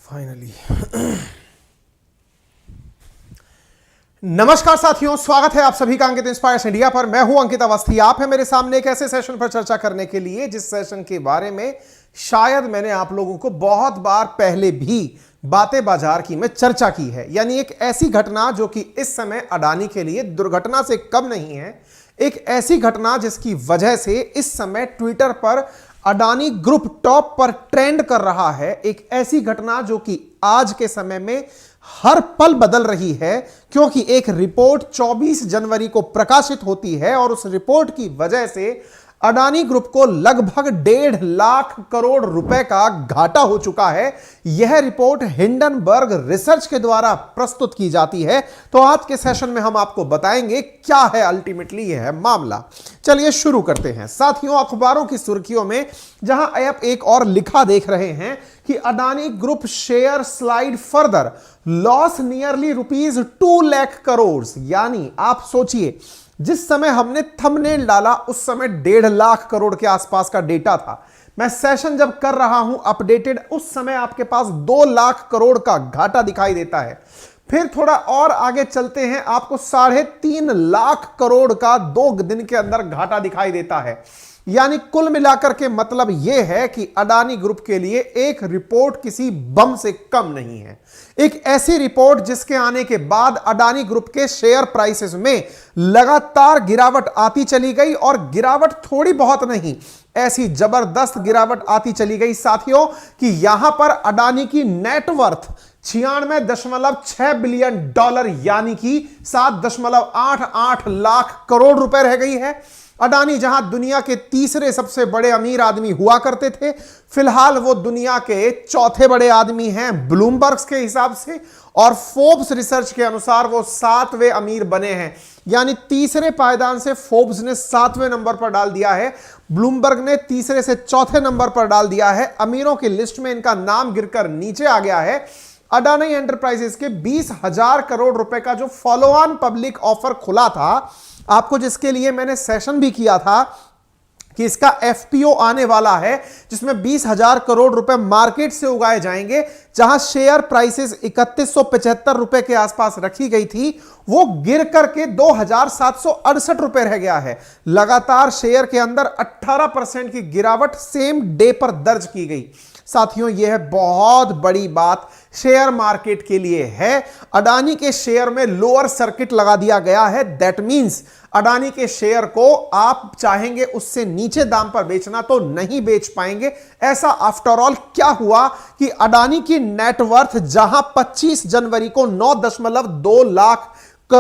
Finally नमस्कार साथियों, स्वागत है आप सभी का अंकित इंस्पायर्स इंडिया पर। मैं हूं अंकित अवस्थी। आप है मेरे सामने एक ऐसे सेशन पर चर्चा करने के लिए जिस सेशन के बारे में शायद मैंने आप लोगों को बहुत बार पहले भी बातें बाजार की में चर्चा की है। यानी एक ऐसी घटना जो कि इस समय अडानी के लिए दुर्घटना से कम नहीं है, एक ऐसी घटना जिसकी वजह से इस समय ट्विटर पर अडानी ग्रुप टॉप पर ट्रेंड कर रहा है। एक ऐसी घटना जो कि आज के समय में हर पल बदल रही है, क्योंकि एक रिपोर्ट 24 जनवरी को प्रकाशित होती है और उस रिपोर्ट की वजह से अडानी ग्रुप को लगभग 1.5 लाख करोड़ रुपए का घाटा हो चुका है। यह रिपोर्ट हिंडनबर्ग रिसर्च के द्वारा प्रस्तुत की जाती है। तो आज के सेशन में हम आपको बताएंगे क्या है अल्टीमेटली यह मामला। चलिए शुरू करते हैं साथियों। अखबारों की सुर्खियों में जहां आप एक और लिखा देख रहे हैं कि Adani group share slide further, loss nearly ₹2 lakh crore. यानी आप सोचिए, जिस समय हमने थंबनेल डाला उस समय 1.5 लाख करोड़ के आसपास का डेटा था। मैं सेशन जब कर रहा हूं अपडेटेड, उस समय आपके पास 2 लाख करोड़ का घाटा दिखाई देता है। फिर थोड़ा और आगे चलते हैं, आपको 3.5 लाख करोड़ का 2 दिन के अंदर घाटा दिखाई देता है। यानी कुल मिलाकर के मतलब यह है कि अडानी ग्रुप के लिए एक रिपोर्ट किसी बम से कम नहीं है। एक ऐसी रिपोर्ट जिसके आने के बाद अडानी ग्रुप के शेयर प्राइसेस में लगातार गिरावट आती चली गई, और गिरावट थोड़ी बहुत नहीं, ऐसी जबरदस्त गिरावट आती चली गई साथियों कि यहां पर अडानी की नेटवर्थ 96.6 बिलियन डॉलर यानी कि 7.88 लाख करोड़ रुपए रह गई है। अडानी जहां दुनिया के तीसरे सबसे बड़े अमीर आदमी हुआ करते थे, फिलहाल वो दुनिया के चौथे बड़े आदमी हैं ब्लूमबर्ग के हिसाब से, और फोर्ब्स रिसर्च के अनुसार वो 7वें अमीर बने हैं। यानी तीसरे पायदान से फोर्ब्स ने 7वें नंबर पर डाल दिया है, ब्लूमबर्ग ने तीसरे से चौथे नंबर पर डाल दिया है। अमीरों की लिस्ट में इनका नाम गिरकर नीचे आ गया है। अडानी एंटरप्राइजेस के 20,000 करोड़ रुपए का जो फॉलो ऑन पब्लिक ऑफर खुला था, आपको जिसके लिए मैंने सेशन भी किया था कि इसका एफपीओ आने वाला है, जिसमें 20,000 करोड़ रुपए मार्केट से उगाए जाएंगे, जहां शेयर प्राइसेस 3175 रुपए के आसपास रखी गई थी, वो गिर करके 2,768 रुपए रह गया है। लगातार शेयर के अंदर 18% की गिरावट सेम डे पर दर्ज की गई। साथियों, यह बहुत बड़ी बात शेयर मार्केट के लिए है। अडानी के शेयर में लोअर सर्किट लगा दिया गया है। दैट मींस अडानी के शेयर को आप चाहेंगे उससे नीचे दाम पर बेचना तो नहीं बेच पाएंगे। ऐसा आफ्टर ऑल क्या हुआ कि अडानी की नेटवर्थ जहां 25 जनवरी को 9.2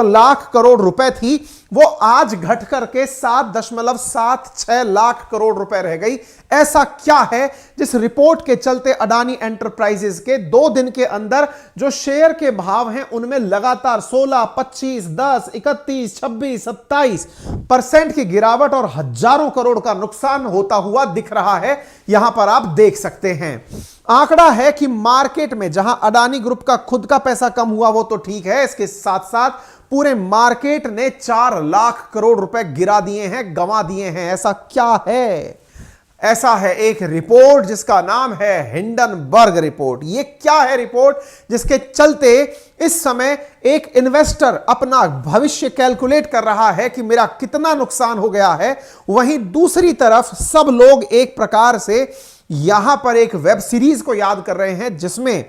लाख करोड़ रुपए थी, वो आज घट करके 7.76 लाख करोड़ रुपए रह गई। ऐसा क्या है जिस रिपोर्ट के चलते अडानी एंटरप्राइजेस के 2 दिन के अंदर जो शेयर के भाव हैं उनमें लगातार 16, 25, 10, 31, 26, 27% की गिरावट और हजारों करोड़ का नुकसान होता हुआ दिख रहा है। यहां पर आप देख सकते हैं। आंकड़ा है कि मार्केट में जहां अडानी ग्रुप का खुद का पैसा कम हुआ वो तो ठीक है, इसके साथ साथ पूरे मार्केट ने 4 लाख करोड़ रुपए गिरा दिए हैं, गंवा दिए हैं। ऐसा क्या है? ऐसा है एक रिपोर्ट जिसका नाम है हिंडनबर्ग रिपोर्ट। ये क्या है रिपोर्ट जिसके चलते इस समय एक इन्वेस्टर अपना भविष्य कैलकुलेट कर रहा है कि मेरा कितना नुकसान हो गया है, वहीं दूसरी तरफ सब लोग एक प्रकार से यहां पर एक वेब सीरीज को याद कर रहे हैं, जिसमें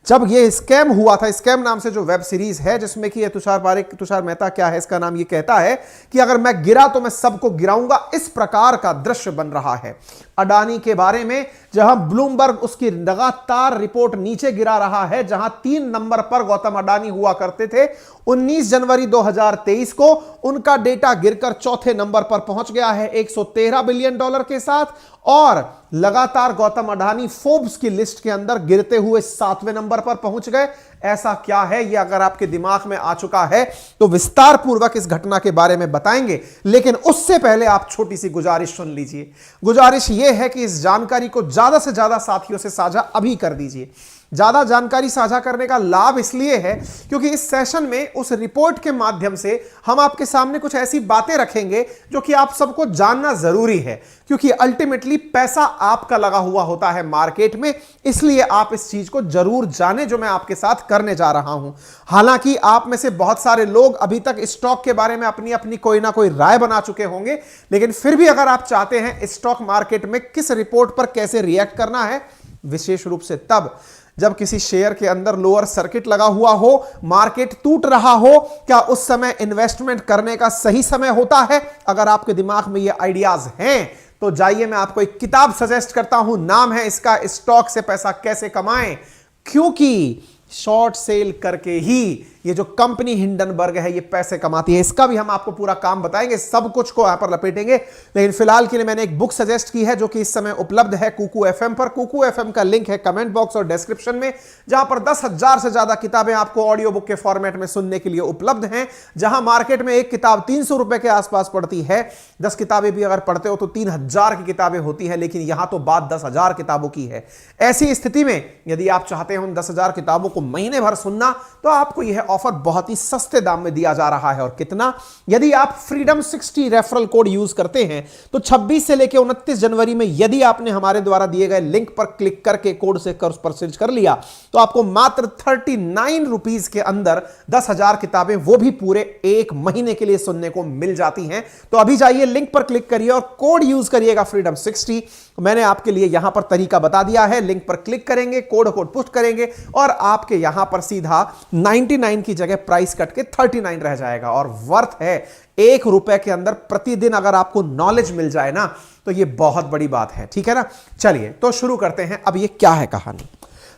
जब ये स्कैम हुआ था, स्कैम नाम से जो वेब सीरीज है, जिसमें कि ये तुषार मेहता क्या है इसका नाम, ये कहता है कि अगर मैं गिरा तो मैं सबको गिराऊंगा। इस प्रकार का दृश्य बन रहा है अडानी के बारे में, जहां ब्लूमबर्ग उसकी लगातार रिपोर्ट नीचे गिरा रहा है। जहां 3 नंबर पर गौतम अडानी हुआ करते थे, 19 जनवरी 2023 को उनका डेटा गिरकर चौथे नंबर पर पहुंच गया है $113 बिलियन के साथ, और लगातार गौतम अडानी फोर्ब्स की लिस्ट के अंदर गिरते हुए 7वें नंबर पर पहुंच गए। ऐसा क्या है, यह अगर आपके दिमाग में आ चुका है तो विस्तार पूर्वक इस घटना के बारे में बताएंगे, लेकिन उससे पहले आप छोटी सी गुजारिश सुन लीजिए। गुजारिश यह है कि इस जानकारी को ज्यादा से ज्यादा साथियों से साझा अभी कर दीजिए। ज्यादा जानकारी साझा करने का लाभ इसलिए है क्योंकि इस सेशन में उस रिपोर्ट के माध्यम से हम आपके सामने कुछ ऐसी बातें रखेंगे जो कि आप सबको जानना जरूरी है, क्योंकि अल्टीमेटली पैसा आपका लगा हुआ होता है मार्केट में, इसलिए आप इस चीज को जरूर जाने जो मैं आपके साथ करने जा रहा हूं। हालांकि आप में से बहुत सारे लोग अभी तक स्टॉक के बारे में अपनी अपनी कोई ना कोई राय बना चुके होंगे, लेकिन फिर भी अगर आप चाहते हैं स्टॉक मार्केट में किस रिपोर्ट पर कैसे रिएक्ट करना है, विशेष रूप से तब जब किसी शेयर के अंदर लोअर सर्किट लगा हुआ हो, मार्केट टूट रहा हो, क्या उस समय इन्वेस्टमेंट करने का सही समय होता है? अगर आपके दिमाग में ये आइडियाज हैं तो जाइए मैं आपको एक किताब सजेस्ट करता हूं, नाम है इसका स्टॉक से पैसा कैसे कमाएं, क्योंकि शॉर्ट सेल करके ही ये जो कंपनी हिंडनबर्ग है ये पैसे कमाती है। इसका भी हम आपको पूरा काम बताएंगे, सब कुछ को यहां पर लपेटेंगे, लेकिन फिलहाल के लिए मैंने एक बुक सजेस्ट की है जो कि इस समय उपलब्ध है कुकू एफएम पर। कुकू एफएम का लिंक है कमेंट बॉक्स और डिस्क्रिप्शन में, जहां पर 10,000 से ज्यादा किताबें आपको ऑडियो बुक के फॉर्मेट में सुनने के लिए उपलब्ध हैं। जहां मार्केट में एक किताब 300 रुपए के आसपास पड़ती है, 10 किताबें भी अगर पढ़ते हो तो 3,000 की किताबें होती है, लेकिन यहां तो बात 10,000 किताबों की है। ऐसी स्थिति में यदि आप चाहते हो उन 10,000 किताबों को महीने भर सुनना, तो आपको यह ऑफर बहुत ही सस्ते दाम में दिया जा रहा है। और कितना? यदि आप फ्रीडम 60 रेफरल कोड यूज करते हैं तो 26 से लेकर 29 जनवरी में यदि आपने हमारे द्वारा दिए गए लिंक पर क्लिक करके कोड से परचेज कर लिया तो आपको मात्र 39 रुपीस के अंदर 10,000 किताबें, वो भी पूरे एक महीने के लिए सुनने को मिल जाती हैं। तो अभी जाइए, लिंक पर क्लिक करिए और कोड यूज करिएगा फ्रीडम 60। मैंने आपके लिए यहां पर तरीका बता दिया है, लिंक पर क्लिक करेंगे, कोड पुट करेंगे और आपके यहां पर सीधा 99 की जगह प्राइस कट के 39 रह जाएगा। और वर्थ है ₹1 के अंदर प्रतिदिन अगर आपको नॉलेज मिल जाए ना, तो ये बहुत बड़ी बात है, ठीक है ना। चलिए तो शुरू करते हैं। अब ये क्या है कहानी?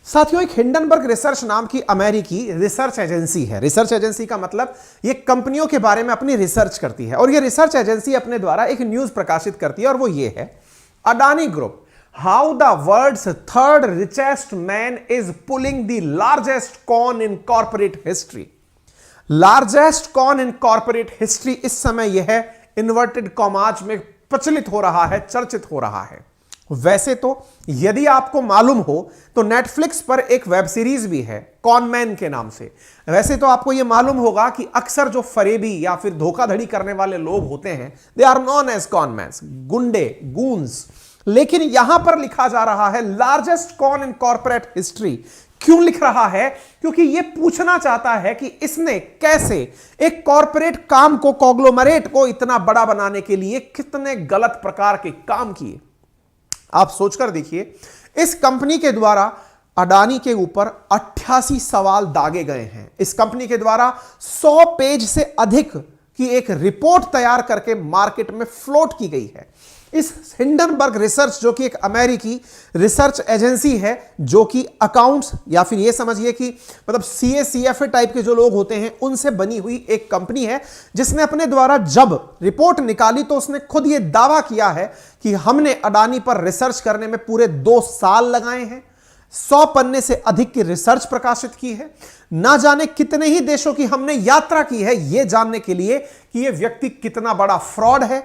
साथियों, एक हिंडनबर्ग रिसर्च नाम की अमेरिकी रिसर्च एजेंसी है। रिसर्च एजेंसी का मतलब ये कंपनियों के बारे में अपनी रिसर्च करती है, और ये रिसर्च एजेंसी अपने द्वारा एक न्यूज प्रकाशित करती है, और वो ये है, Adani group, how the world's third richest man is pulling the largest con in corporate history. Largest con in corporate history इस समय यह इन्वर्टेड कॉमाज में प्रचलित हो रहा है, चर्चित हो रहा है। वैसे तो यदि आपको मालूम हो तो नेटफ्लिक्स पर एक वेब सीरीज भी है कॉनमैन के नाम से। वैसे तो आपको यह मालूम होगा कि अक्सर जो फरेबी या फिर धोखाधड़ी करने वाले लोग होते हैं, they are known as conmans, गुंडे, गूंस। लेकिन यहां पर लिखा जा रहा है largest con in corporate history. क्यों लिख रहा है? क्योंकि यह पूछना चाहता है कि इसने कैसे एक कॉर्पोरेट काम को, कॉन्ग्लोमरेट को इतना बड़ा बनाने के लिए कितने गलत प्रकार के काम किए। आप सोचकर देखिए, इस कंपनी के द्वारा अडानी के ऊपर 88 सवाल दागे गए हैं। इस कंपनी के द्वारा 100 पेज से अधिक की एक रिपोर्ट तैयार करके मार्केट में फ्लोट की गई है। इस हिंडनबर्ग रिसर्च, जो कि एक अमेरिकी रिसर्च एजेंसी है, जो कि अकाउंट्स या फिर यह समझिए कि मतलब सीए सीएफए टाइप के जो लोग होते हैं उनसे बनी हुई एक कंपनी है, जिसने अपने द्वारा जब रिपोर्ट निकाली तो उसने खुद यह दावा किया है कि हमने अडानी पर रिसर्च करने में पूरे 2 साल लगाए हैं, 100 पन्ने से अधिक की रिसर्च प्रकाशित की है, ना जाने कितने ही देशों की हमने यात्रा की है यह जानने के लिए कि यह व्यक्ति कितना बड़ा फ्रॉड है।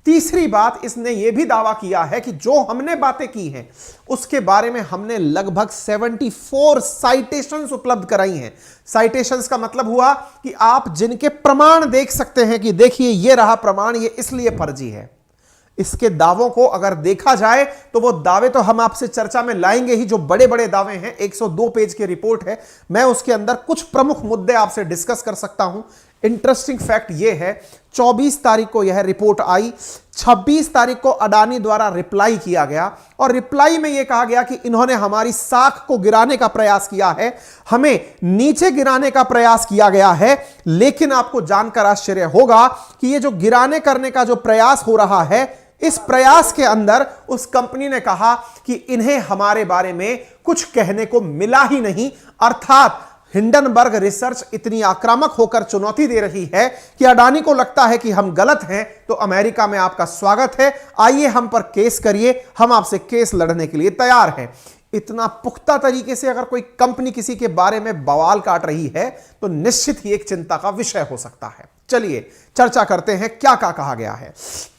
तीसरी बात, इसने यह भी दावा किया है कि जो हमने बातें की हैं उसके बारे में हमने लगभग 74 साइटेशंस उपलब्ध कराई हैं। साइटेशंस का मतलब हुआ कि आप जिनके प्रमाण देख सकते हैं कि देखिए ये रहा प्रमाण, ये इसलिए फर्जी है। इसके दावों को अगर देखा जाए तो वो दावे तो हम आपसे चर्चा में लाएंगे ही, जो बड़े बड़े दावे हैं। 102 पेज की रिपोर्ट है, मैं उसके अंदर कुछ प्रमुख मुद्दे आपसे डिस्कस कर सकता हूं। इंटरेस्टिंग फैक्ट यह है, 24 तारीख को यह रिपोर्ट आई, 26 तारीख को अडानी द्वारा रिप्लाई किया गया, और रिप्लाई में यह कहा गया कि इन्होंने हमारी साख को गिराने का प्रयास किया है, हमें नीचे गिराने का प्रयास किया गया है। लेकिन आपको जानकर आश्चर्य होगा कि यह जो गिराने करने का जो प्रयास हो रहा है, इस प्रयास के अंदर उस कंपनी ने कहा कि इन्हें हमारे बारे में कुछ कहने को मिला ही नहीं। अर्थात हिंडनबर्ग रिसर्च इतनी आक्रामक होकर चुनौती दे रही है कि अडानी को लगता है कि हम गलत हैं, तो अमेरिका में आपका स्वागत है, आइए हम पर केस करिए, हम आपसे केस लड़ने के लिए तैयार हैं। इतना पुख्ता तरीके से अगर कोई कंपनी किसी के बारे में बवाल काट रही है तो निश्चित ही एक चिंता का विषय हो सकता है। चलिए चर्चा करते हैं क्या कहा गया है।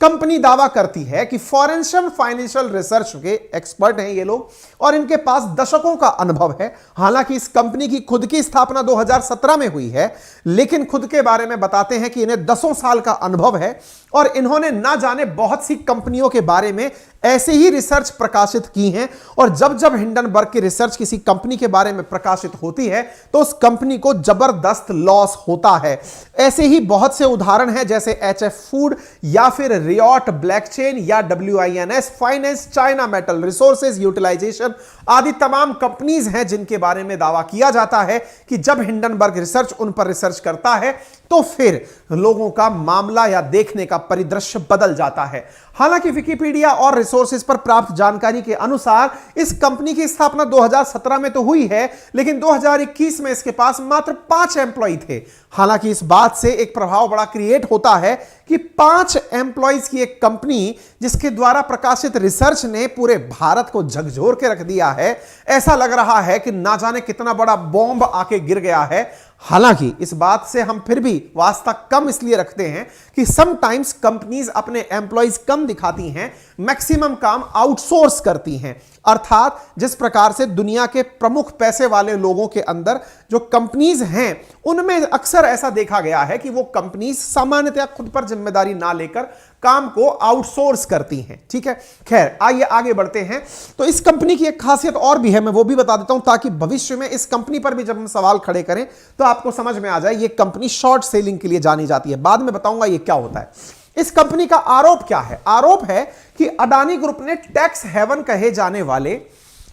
कंपनी दावा करती है कि फॉरेंशियल फाइनेंशियल रिसर्च के एक्सपर्ट हैं ये लोग और इनके पास दशकों का अनुभव है। हालांकि इस कंपनी की खुद की स्थापना 2017 में हुई है, लेकिन खुद के बारे में बताते हैं कि इन्हें 10 साल का अनुभव है और इन्होंने ना जाने बहुत सी कंपनियों के बारे में ऐसे ही रिसर्च प्रकाशित की हैं। और जब जब हिंडनबर्ग की रिसर्च किसी कंपनी के बारे में प्रकाशित होती है तो उस कंपनी को जबरदस्त लॉस होता है। ऐसे ही बहुत से उदाहरण हैं, जैसे HF फूड या फिर रियॉट ब्लैकचेन या WINS Finance, China Metal Resources Utilization आदि तमाम कंपनीज हैं जिनके बारे में दावा किया जाता है कि जब हिंडनबर्ग रिसर्च उन पर रिसर्च करता है तो फिर लोगों का मामला या देखने का परिदृश्य बदल जाता है। हालांकि विकिपीडिया और रिसोर्सेज पर प्राप्त जानकारी के अनुसार इस कंपनी की स्थापना 2017 में तो हुई है, लेकिन 2021 में इसके पास मात्र 5 एम्प्लॉय थे। हालांकि इस बात से एक प्रभाव बड़ा क्रिएट होता है कि 5 एम्प्लॉयज की एक कंपनी जिसके द्वारा प्रकाशित रिसर्च ने पूरे भारत को झकझोर के रख दिया है। ऐसा लग रहा है कि ना जाने कितना बड़ा बॉम्ब आके गिर गया है। हालांकि इस बात से हम फिर भी वास्ता कम इसलिए रखते हैं कि समटाइम्स कंपनीज अपने एम्प्लॉयज कम दिखाती हैं, मैक्सिमम काम आउटसोर्स करती हैं। अर्थात जिस प्रकार से दुनिया के प्रमुख पैसे वाले लोगों के अंदर जो कंपनीज हैं उनमें अक्सर ऐसा देखा गया है कि वो कंपनीज सामान्यतः खुद पर जिम्मेदारी ना लेकर काम को आउटसोर्स करती हैं। ठीक है, खैर आइए आगे बढ़ते हैं। तो इस कंपनी की एक खासियत और भी है, मैं वो भी बता देता हूं ताकि भविष्य में इस कंपनी पर भी जब हम सवाल खड़े करें तो आपको समझ में आ जाए। ये कंपनी शॉर्ट सेलिंग के लिए जानी जाती है, बाद में बताऊंगा ये क्या होता है। इस कंपनी का आरोप क्या है? आरोप है कि अडानी ग्रुप ने टैक्स हेवन कहे जाने वाले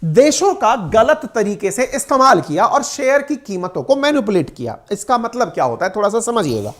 देशों का गलत तरीके से इस्तेमाल किया और शेयर की कीमतों को मैनिपुलेट किया। इसका मतलब क्या होता है थोड़ा सा समझिएगा।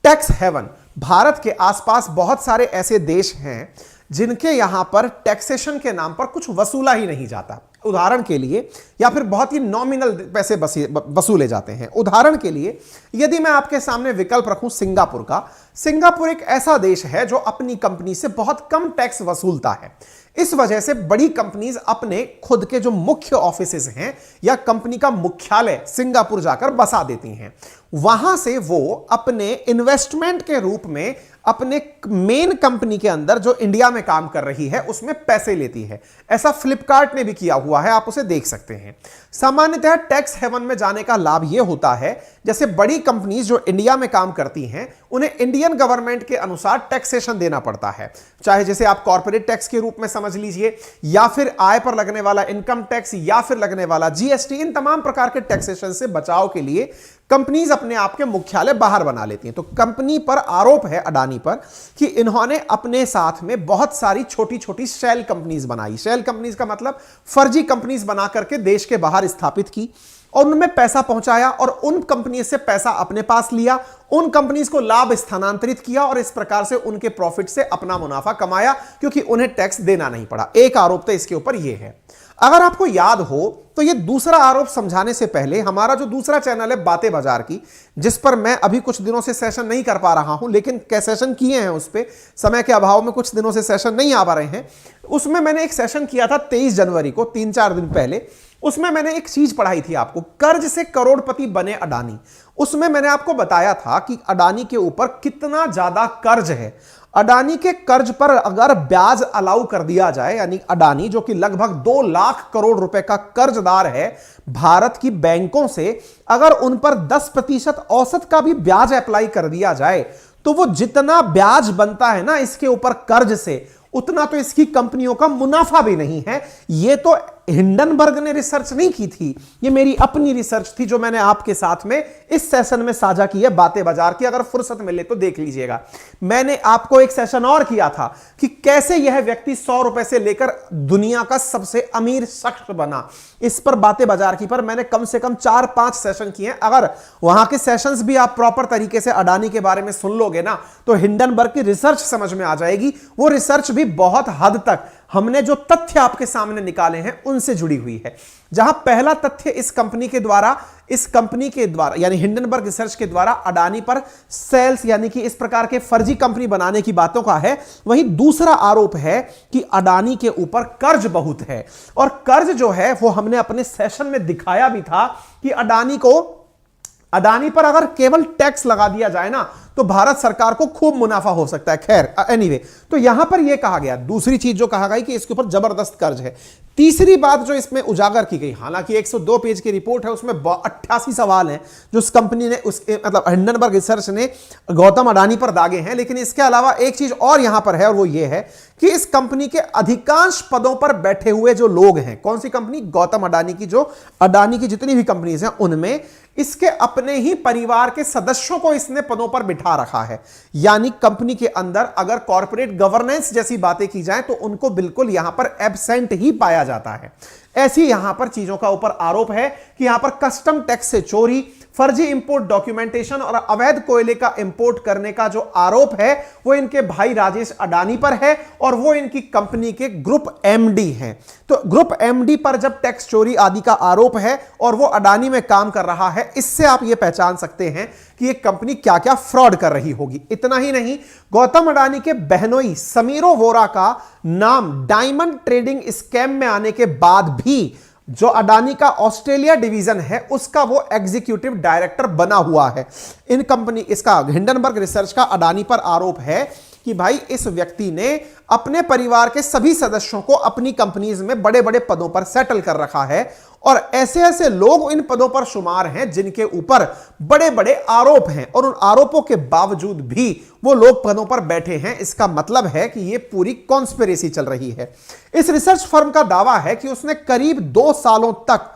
टैक्स हेवन, भारत के आसपास बहुत सारे ऐसे देश हैं जिनके यहां पर टैक्सेशन के नाम पर कुछ वसूला ही नहीं जाता। उदाहरण के लिए, या फिर बहुत ही नॉमिनल पैसे वसूले जाते हैं। उदाहरण के लिए यदि मैं आपके सामने विकल्प रखूं सिंगापुर का, सिंगापुर एक ऐसा देश है जो अपनी कंपनी से बहुत कम टैक्स वसूलता है। इस वजह से बड़ी कंपनीज अपने खुद के जो मुख्य ऑफिसेज हैं या कंपनी का मुख्यालय सिंगापुर जाकर बसा देती हैं। वहां से वो अपने इन्वेस्टमेंट के रूप में अपने मेन कंपनी के अंदर जो इंडिया में काम कर रही है उसमें पैसे लेती है। ऐसा फ्लिपकार्ट ने भी किया हुआ है, आप उसे देख सकते हैं। सामान्यतः टैक्स हेवन में जाने का लाभ यह होता है, जैसे बड़ी कंपनीज जो इंडिया में काम करती हैं उन्हें इंडियन गवर्नमेंट के अनुसार टैक्सेशन देना पड़ता है, चाहे जैसे आप कॉर्पोरेट टैक्स के रूप में समझ लीजिए, या फिर आय पर लगने वाला इनकम टैक्स, या फिर लगने वाला GST। इन तमाम प्रकार के टैक्सेशन से बचाव के लिए कंपनीज अपने आप के मुख्यालय बाहर बना लेती हैं। तो कंपनी पर आरोप है, अडानी पर, कि इन्होंने अपने साथ में बहुत सारी छोटी छोटी शेल कंपनीज बनाई। शेल कंपनीज का मतलब फर्जी कंपनीज बना करके देश के बाहर स्थापित की और उनमें पैसा पहुंचाया और उन कंपनी से पैसा अपने पास लिया, उन कंपनीज को लाभ स्थानांतरित किया और इस प्रकार से उनके प्रॉफिट से अपना मुनाफा कमाया, क्योंकि उन्हें टैक्स देना नहीं पड़ा। एक आरोप तो इसके ऊपर यह है। अगर आपको याद हो तो यह दूसरा आरोप समझाने से पहले हमारा जो दूसरा चैनल है बातें बाजार की, जिस पर मैं अभी कुछ दिनों से सेशन नहीं कर पा रहा हूं, लेकिन क्या सेशन किए हैं उस पर, समय के अभाव में कुछ दिनों से सेशन नहीं आ पा रहे हैं। उसमें मैंने एक सेशन किया था 23 जनवरी को, 3-4 दिन पहले। उसमें मैंने एक चीज पढ़ाई थी आपको, कर्ज से करोड़पति बने अडानी। उसमें मैंने आपको बताया था कि अडानी के ऊपर कितना ज्यादा कर्ज है। अडानी के कर्ज पर अगर ब्याज अलाउ कर दिया जाए, यानी अडानी जो कि लगभग 2 लाख करोड़ रुपए का कर्जदार है भारत की बैंकों से, अगर उन पर 10% औसत का भी ब्याज अप्लाई कर दिया जाए तो वो जितना ब्याज बनता है ना इसके ऊपर कर्ज से, उतना तो इसकी कंपनियों का मुनाफा भी नहीं है। ये तो हिंडनबर्ग ने रिसर्च नहीं की थी, ये मेरी अपनी रिसर्च थी जो मैंने आपके साथ में इस सेशन में साझा की है बातें बाजार की। अगर फुर्सत मिले तो देख लीजिएगा। मैंने आपको एक सेशन और किया था कि कैसे यह व्यक्ति 100 रुपए से लेकर दुनिया का सबसे अमीर शख्स बना। इस पर बातें बाजार की पर मैंने कम से कम 4-5 सेशन किए हैं। अगर वहां के सेशंस भी आप प्रॉपर तरीके से अडानी के बारे में सुन लोगे ना तो हिंडनबर्ग की रिसर्च समझ में आ जाएगी। वो रिसर्च भी बहुत हद तक हमने जो तथ्य आपके सामने निकाले हैं उनसे जुड़ी हुई है। जहां पहला तथ्य इस कंपनी के द्वारा यानी हिंडनबर्ग रिसर्च के द्वारा अडानी पर सेल्स यानी कि इस प्रकार के फर्जी कंपनी बनाने की बातों का है, वहीं दूसरा आरोप है कि अडानी के ऊपर कर्ज बहुत है। और कर्ज जो है वो हमने अपने सेशन में दिखाया भी था कि अडानी को अडानी पर अगर केवल टैक्स लगा दिया जाए ना तो भारत सरकार को खूब मुनाफा हो सकता है। खैर एनीवे, तो यहां पर यह कहा गया, दूसरी चीज जो कहा गई कि इसके ऊपर जबरदस्त कर्ज है। तीसरी बात जो इसमें उजागर की गई, हालांकि 102 पेज की रिपोर्ट है, उसमें 88 सवाल हैं जो उस कंपनी ने, उसके मतलब हिंडनबर्ग रिसर्च ने गौतम अडानी पर दागे हैं। लेकिन इसके अलावा एक चीज और यहां पर है, और वो ये है कि इस कंपनी के अधिकांश पदों पर बैठे हुए जो लोग हैं, कौन सी कंपनी, गौतम अडानी की, जो अडानी की जितनी भी कंपनीज हैं उनमें इसके अपने ही परिवार के सदस्यों को इसने पदों पर बिठा रखा है। यानी कंपनी के अंदर अगर कॉर्पोरेट गवर्नेंस जैसी बातें की जाए तो उनको बिल्कुल यहां पर एब्सेंट ही पाया जाता है। ऐसी यहां पर चीजों का ऊपर आरोप है कि यहां पर कस्टम टैक्स से चोरी, फर्जी इंपोर्ट डॉक्यूमेंटेशन और अवैध कोयले का इंपोर्ट करने का जो आरोप है वो इनके भाई राजेश अडानी पर है, और वो इनकी कंपनी के ग्रुप एमडी हैं। तो ग्रुप एमडी पर जब टैक्स चोरी आदि का आरोप है और वो अडानी में काम कर रहा है, इससे आप ये पहचान सकते हैं कि ये कंपनी क्या क्या फ्रॉड कर रही होगी। इतना ही नहीं, गौतम अडानी के बहनोई समीरो वोरा का नाम डायमंड ट्रेडिंग स्कैम में आने के बाद भी जो अडानी का ऑस्ट्रेलिया डिवीजन है उसका वो एग्जीक्यूटिव डायरेक्टर बना हुआ है। इन कंपनी, इसका हिंडनबर्ग रिसर्च का अडानी पर आरोप है कि भाई इस व्यक्ति ने अपने परिवार के सभी सदस्यों को अपनी कंपनीज में बड़े बड़े पदों पर सेटल कर रखा है, और ऐसे ऐसे लोग इन पदों पर शुमार हैं जिनके ऊपर बड़े बड़े आरोप हैं, और उन आरोपों के बावजूद भी वो लोग पदों पर बैठे हैं। इसका मतलब है कि ये पूरी कॉन्स्पिरेसी चल रही है। इस रिसर्च फर्म का दावा है कि उसने करीब 2 सालों तक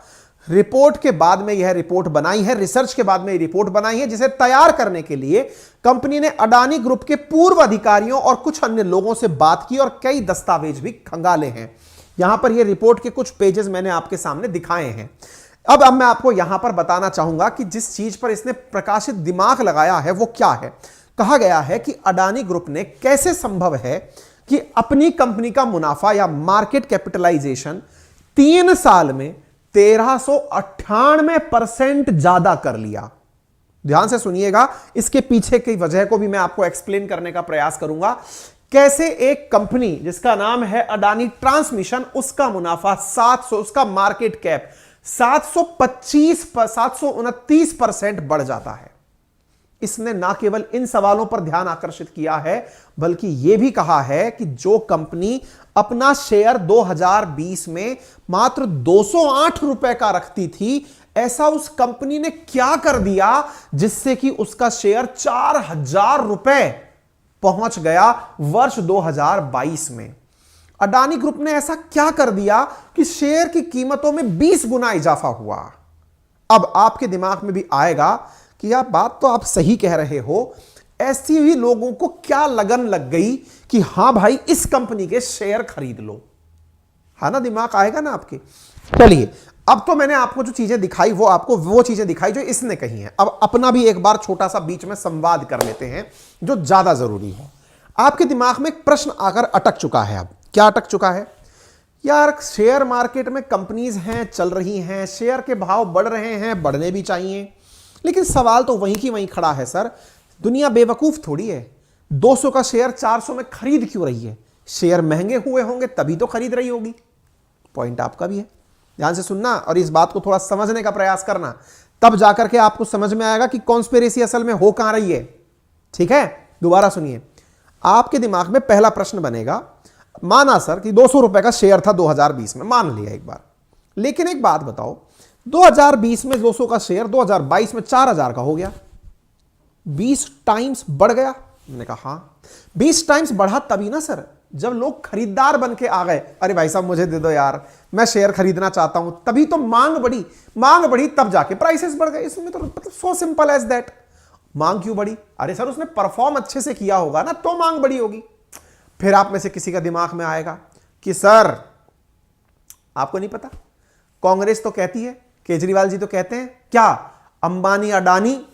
रिपोर्ट के बाद में यह रिपोर्ट बनाई है, रिसर्च के बाद में यह रिपोर्ट बनाई है, जिसे तैयार करने के लिए कंपनी ने अडानी ग्रुप के पूर्व अधिकारियों और कुछ अन्य लोगों से बात की और कई दस्तावेज भी खंगाले हैं। यहां पर यह रिपोर्ट के कुछ पेजेस मैंने आपके सामने दिखाए हैं। अब मैं आपको यहां पर बताना चाहूंगा कि जिस चीज पर इसने प्रकाशित दिमाग लगाया है वो क्या है। कहा गया है कि अडानी ग्रुप ने, कैसे संभव है कि अपनी कंपनी का मुनाफा या मार्केट कैपिटलाइजेशन 3 साल में 1398% ज्यादा कर लिया। ध्यान से सुनिएगा, इसके पीछे की वजह को भी मैं आपको एक्सप्लेन करने का प्रयास करूंगा। कैसे एक कंपनी जिसका नाम है अडानी ट्रांसमिशन, उसका मुनाफा 700, उसका मार्केट कैप 729% बढ़ जाता है। इसने ना केवल इन सवालों पर ध्यान आकर्षित किया है, बल्कि यह भी कहा है कि जो कंपनी अपना शेयर 2020 में मात्र 208 रुपए का रखती थी, ऐसा उस कंपनी ने क्या कर दिया जिससे कि उसका शेयर 4000 रुपए पहुंच गया वर्ष 2022 में। अडानी ग्रुप ने ऐसा क्या कर दिया कि शेयर की कीमतों में 20 गुना इजाफा हुआ। अब आपके दिमाग में भी आएगा कि यार बात तो आप सही कह रहे हो, ऐसी भी लोगों को क्या लगन लग गई कि हां भाई इस कंपनी के शेयर खरीद लो। है ना, दिमाग आएगा ना आपके। चलिए, अब तो मैंने आपको जो चीजें दिखाई वो आपको वो चीजें दिखाई जो इसने कही हैं। अब अपना भी एक बार छोटा सा बीच में संवाद कर लेते हैं जो ज्यादा जरूरी है। आपके दिमाग में एक प्रश्न आकर अटक चुका है। अब क्या अटक चुका है? यार शेयर मार्केट में कंपनीज हैं, चल रही हैं, शेयर के भाव बढ़ रहे हैं, बढ़ने भी चाहिए, लेकिन सवाल तो वहीं की वहीं खड़ा है सर, दुनिया बेवकूफ थोड़ी है। 200 का शेयर 400 में खरीद क्यों रही है? शेयर महंगे हुए होंगे तभी तो खरीद रही होगी। पॉइंट आपका भी है, ध्यान से सुनना और इस बात को थोड़ा समझने का प्रयास करना, तब जाकर के आपको समझ में आएगा कि कॉन्स्पिरेसी असल में हो कहां रही है। ठीक है, दोबारा सुनिए। आपके दिमाग में पहला प्रश्न बनेगा, माना सर कि 200 रुपए का शेयर था 2020 में, मान लिया एक बार, लेकिन एक बात बताओ, 2020 में 200 का शेयर 2022 में 4000 का हो गया, 20 टाइम्स बढ़ गया। मैंने कहा हां, 20 टाइम्स बढ़ा तभी ना सर जब लोग खरीदार बन के आ गए, अरे भाई साहब मुझे दे दो यार, मैं शेयर खरीदना चाहता हूं, तभी तो मांग बढ़ी तब जाके प्राइसेस बढ़ गए। इसमें तो मतलब सो सिंपल एज दैट। मांग क्यों बढ़ी? अरे सर उसने परफॉर्म अच्छे से किया होगा ना, तो मांग बढ़ी होगी। फिर आप में से किसी का दिमाग में आएगा कि सर आपको नहीं पता, कांग्रेस तो कहती है, केजरीवाल जी तो कहते हैं, क्या अंबानी अडानी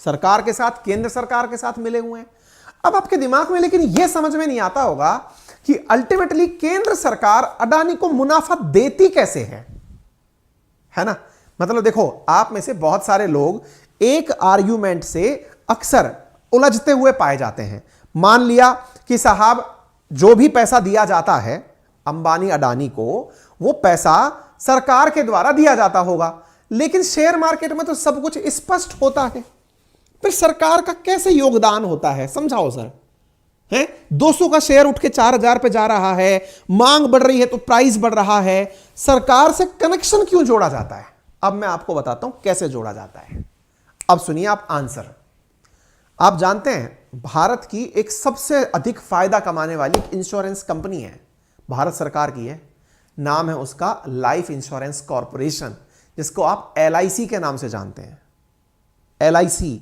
सरकार के साथ, केंद्र सरकार के साथ मिले हुए हैं। अब आपके दिमाग में लेकिन यह समझ में नहीं आता होगा कि अल्टीमेटली केंद्र सरकार अडानी को मुनाफा देती कैसे है ना। मतलब देखो, आप में से बहुत सारे लोग एक आर्ग्यूमेंट से अक्सर उलझते हुए पाए जाते हैं। मान लिया कि साहब जो भी पैसा दिया जाता है अंबानी अडानी को, वो पैसा सरकार के द्वारा दिया जाता होगा, लेकिन शेयर मार्केट में तो सब कुछ स्पष्ट होता है। फिर सरकार का कैसे योगदान होता है, समझाओ सर। है 200 का शेयर उठ के 4000 पे जा रहा है, मांग बढ़ रही है तो प्राइस बढ़ रहा है, सरकार से कनेक्शन क्यों जोड़ा जाता है? अब मैं आपको बताता हूं कैसे जोड़ा जाता है। अब सुनिए आप आंसर। आप जानते हैं भारत की एक सबसे अधिक फायदा कमाने वाली इंश्योरेंस कंपनी है, भारत सरकार की है, नाम है उसका लाइफ इंश्योरेंस कॉरपोरेशन, जिसको आप LIC के नाम से जानते हैं। LIC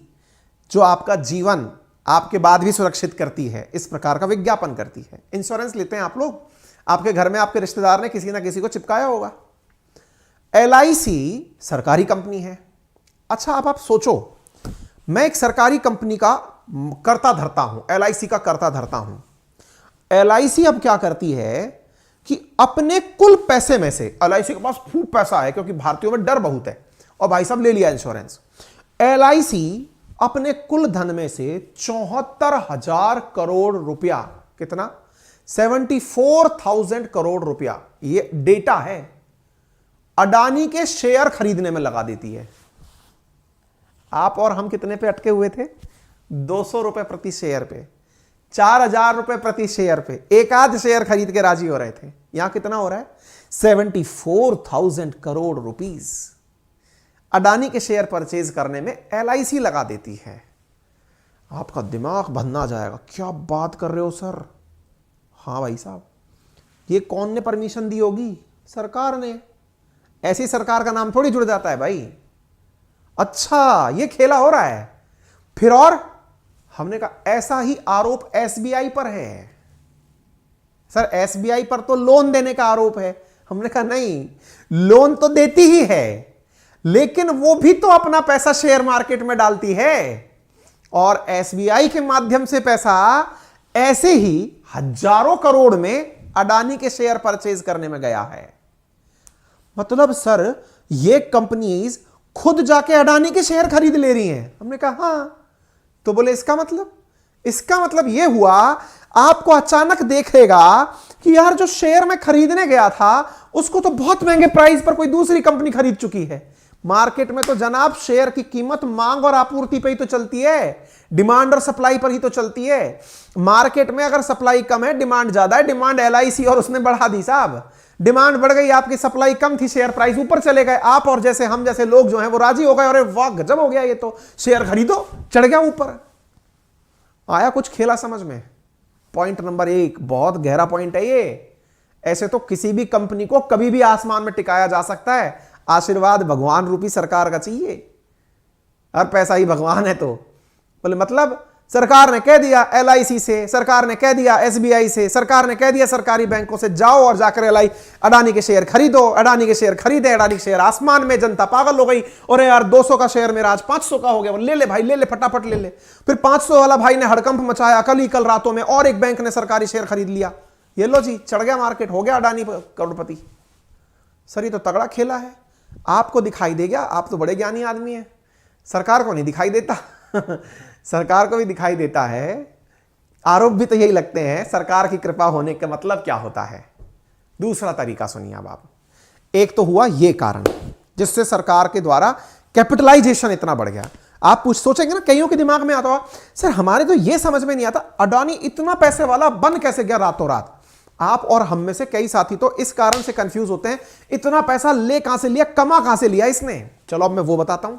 जो आपका जीवन आपके बाद भी सुरक्षित करती है, इस प्रकार का विज्ञापन करती है। इंश्योरेंस लेते हैं आप लोग, आपके घर में आपके रिश्तेदार ने किसी ना किसी को चिपकाया होगा। LIC सरकारी कंपनी है। अच्छा अब आप सोचो, मैं एक सरकारी कंपनी का कर्ता धरता हूं, LIC का कर्ता धरता हूं। LIC अब क्या करती है कि अपने कुल पैसे में से, LIC के पास खूब पैसा है क्योंकि भारतीयों में डर बहुत है, और भाई साहब ले लिया इंश्योरेंस। LIC अपने कुल धन में से 74,000 करोड़ रुपया, कितना 74,000 करोड़ रुपया, ये डेटा है, अडानी के शेयर खरीदने में लगा देती है। आप और हम कितने पे अटके हुए थे? 200 रुपए प्रति शेयर पे, 4,000 रुपए प्रति शेयर पे एक आध शेयर खरीद के राजी हो रहे थे। यहां कितना हो रहा है? 74,000 करोड़ रुपीस अडानी के शेयर परचेज करने में LIC लगा देती है। आपका दिमाग भन्ना जाएगा, क्या बात कर रहे हो सर? हाँ भाई साहब, ये कौन ने परमिशन दी होगी? सरकार ने। ऐसी सरकार का नाम थोड़ी जुड़ जाता है भाई। अच्छा ये खेला हो रहा है। फिर और हमने कहा ऐसा ही आरोप SBI पर है। सर SBI पर तो लोन देने का आरोप है। हमने कहा नहीं, लोन तो देती ही है, लेकिन वो भी तो अपना पैसा शेयर मार्केट में डालती है, और SBI के माध्यम से पैसा ऐसे ही हजारों करोड़ में अडानी के शेयर परचेज करने में गया है। मतलब सर ये कंपनीज खुद जाके अडानी के शेयर खरीद ले रही हैं। हमने कहा हां। तो बोले इसका मतलब यह हुआ, आपको अचानक देखेगा कि यार जो शेयर में खरीदने गया था उसको तो बहुत महंगे प्राइस पर कोई दूसरी कंपनी खरीद चुकी है। मार्केट में तो जनाब शेयर की कीमत मांग और आपूर्ति पर ही तो चलती है, डिमांड और सप्लाई पर ही तो चलती है। मार्केट में अगर सप्लाई कम है, डिमांड ज्यादा है, डिमांड LIC और उसने बढ़ा दी साहब। डिमांड बढ़ गई, आपकी सप्लाई कम थी, शेयर प्राइस ऊपर चले गए। आप और जैसे हम जैसे लोग जो हैं वो राजी हो गए, अरे वाह गजब हो गया, ये तो शेयर खरीदो, चढ़ गया ऊपर। आया कुछ खेला समझ में? पॉइंट नंबर 1 बहुत गहरा पॉइंट है ये। ऐसे तो किसी भी कंपनी को कभी भी आसमान में टिकाया जा सकता है, आशीर्वाद भगवान रूपी सरकार का चाहिए। और पैसा ही भगवान है। तो बोले मतलब सरकार ने कह दिया LIC से, सरकार ने कह दिया SBI से, सरकार ने कह दिया सरकारी बैंकों से, जाओ और जाकर अडानी के शेयर खरीदो। अडानी के शेयर खरीदे, अडानी के शेयर आसमान में, जनता पागल हो गई। और यार 200 का शेयर मेरा आज 500 का हो गया, ले ले भाई, ले ले फटाफट ले ले। फिर 500 वाला भाई ने हड़कंप मचाया, कल रातों में और एक बैंक ने सरकारी शेयर खरीद लिया। ये लो जी, चढ़ गया मार्केट, हो गया अडानी करोड़पति। सर ये तो तगड़ा खेला है। आपको दिखाई दे गया, आप तो बड़े ज्ञानी आदमी हैं। सरकार को नहीं दिखाई देता। सरकार को भी दिखाई देता है। आरोप भी तो यही लगते हैं। सरकार की कृपा होने का मतलब क्या होता है? दूसरा तरीका सुनिए अब आप। एक तो हुआ ये कारण जिससे सरकार के द्वारा कैपिटलाइजेशन इतना बढ़ गया। आप सोचेंगे ना, कईयों के दिमाग में आता होगा, सर हमारे तो ये समझ में नहीं आता अडानी इतना पैसे वाला बन कैसे गया रातों रात। आप और हम में से कई साथी तो इस कारण से कंफ्यूज होते हैं, इतना पैसा ले कहां से लिया, कमा कहां से लिया इसने। चलो अब मैं वो बताता हूं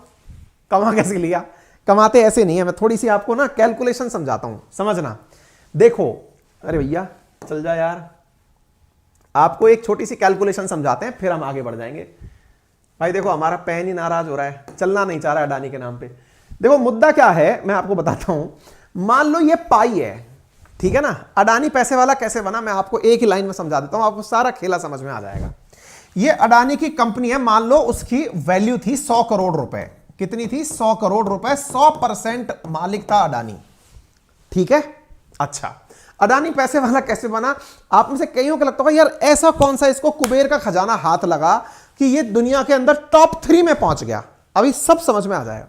कमा कैसे लिया। कमाते ऐसे नहीं है, मैं थोड़ी सी आपको ना कैलकुलेशन समझाता हूं, समझना। देखो, अरे भैया चल जा यार, आपको एक छोटी सी कैलकुलेशन समझाते हैं, फिर हम आगे बढ़ जाएंगे। भाई देखो, हमारा पेन ही नाराज हो रहा है, चलना नहीं चाह रहा है अडानी के नाम पे। देखो मुद्दा क्या है, मैं आपको बताता हूं। मान लो ये पाई है, ठीक है ना। अडानी पैसे वाला कैसे बना, मैं आपको एक ही लाइन में समझा देता हूं, आपको सारा खेला समझ में आ जाएगा। ये अडानी की कंपनी है, मान लो उसकी वैल्यू थी 100 करोड़ रुपए। कितनी थी? 100 करोड़ रुपए। 100% मालिक था अडानी, ठीक है। अच्छा, अडानी पैसे वाला कैसे बना? आप में से कईयों को लगता होगा यार ऐसा कौन सा इसको कुबेर का खजाना हाथ लगा कि ये दुनिया के अंदर टॉप 3 में पहुंच गया। अभी सब समझ में आ जाएगा।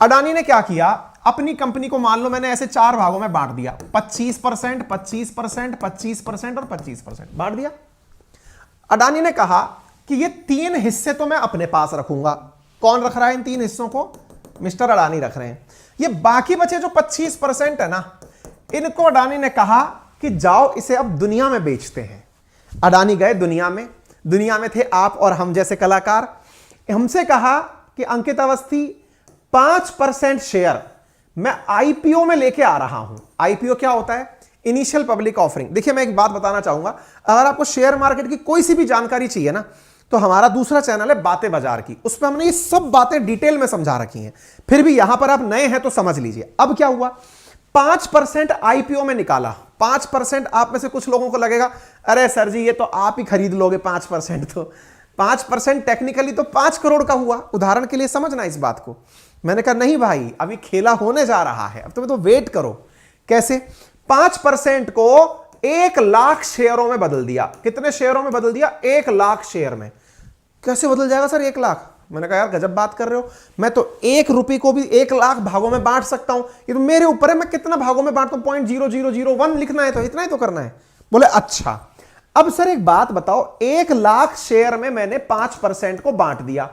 अडानी ने क्या किया, अपनी कंपनी को मान लो मैंने ऐसे 4 भागों में बांट दिया, 25%, 25%, 25% और 25% बांट दिया। अडानी ने कहा कि ये 3 हिस्से तो मैं अपने पास रखूंगा, कौन रख रहा है इन 3 हिस्सों को? मिस्टर अडानी रख रहे हैं। ये बाकी बचे जो 25% है ना, इनको अडानी ने कहा कि जाओ इसे अब दुनिया में बेचते हैं। अडानी गए दुनिया में थे आप और हम जैसे कलाकार। हमसे कहा कि अंकित अवस्थी 5% शेयर मैं आईपीओ में लेके आ रहा हूं। आईपीओ क्या होता है? Initial public offering. देखिए मैं एक बात बताना चाहूंगा, अगर आपको शेयर मार्केट की कोई सी भी जानकारी चाहिए ना, तो हमारा दूसरा चैनल है बातें बाजार की, उसमें हमने ये सब बातें डिटेल में समझा रखी हैं। फिर भी यहां पर आप नए हैं तो समझ लीजिए। अब क्या हुआ, 5% आईपीओ में निकाला। 5% आप में से कुछ लोगों को लगेगा अरे सर जी ये तो आप ही खरीद लोगे 5%। तो 5% टेक्निकली तो 5 करोड़ का हुआ। उदाहरण के लिए समझना इस बात को। मैंने कहा नहीं भाई, अभी खेला होने जा रहा है, अब तुम्हें तो वेट करो। कैसे? 5% को 1 लाख शेयरों में बदल दिया। कितने शेयरों में बदल दिया? 1 लाख शेयर में। कैसे बदल जाएगा सर 1 लाख? मैंने कहा यार गजब बात कर रहे हो, मैं तो 1 रुपये को भी 1 लाख भागों में बांट सकता हूं। ये तो मेरे ऊपर है, मैं कितना भागों में बांटता हूं। 0.0001 लिखना है तो इतना ही तो करना है। बोले अच्छा, अब सर एक बात बताओ, 1 लाख शेयर में मैंने 5% को बांट दिया,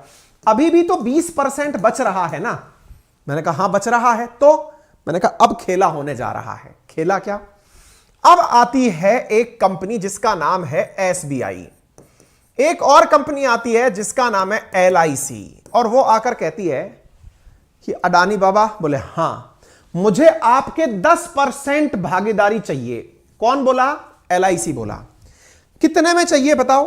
अभी भी तो 20% बच रहा है ना? मैंने कहा हां बच रहा है। तो मैंने कहा अब खेला होने जा रहा है। खेला क्या? अब आती है एक कंपनी जिसका नाम है एसबीआई, एक और कंपनी आती है जिसका नाम है एलआईसी, और वो आकर कहती है कि अडानी बाबा, बोले हां मुझे आपके 10% भागीदारी चाहिए। कौन बोला? एलआईसी बोला। कितने में चाहिए बताओ?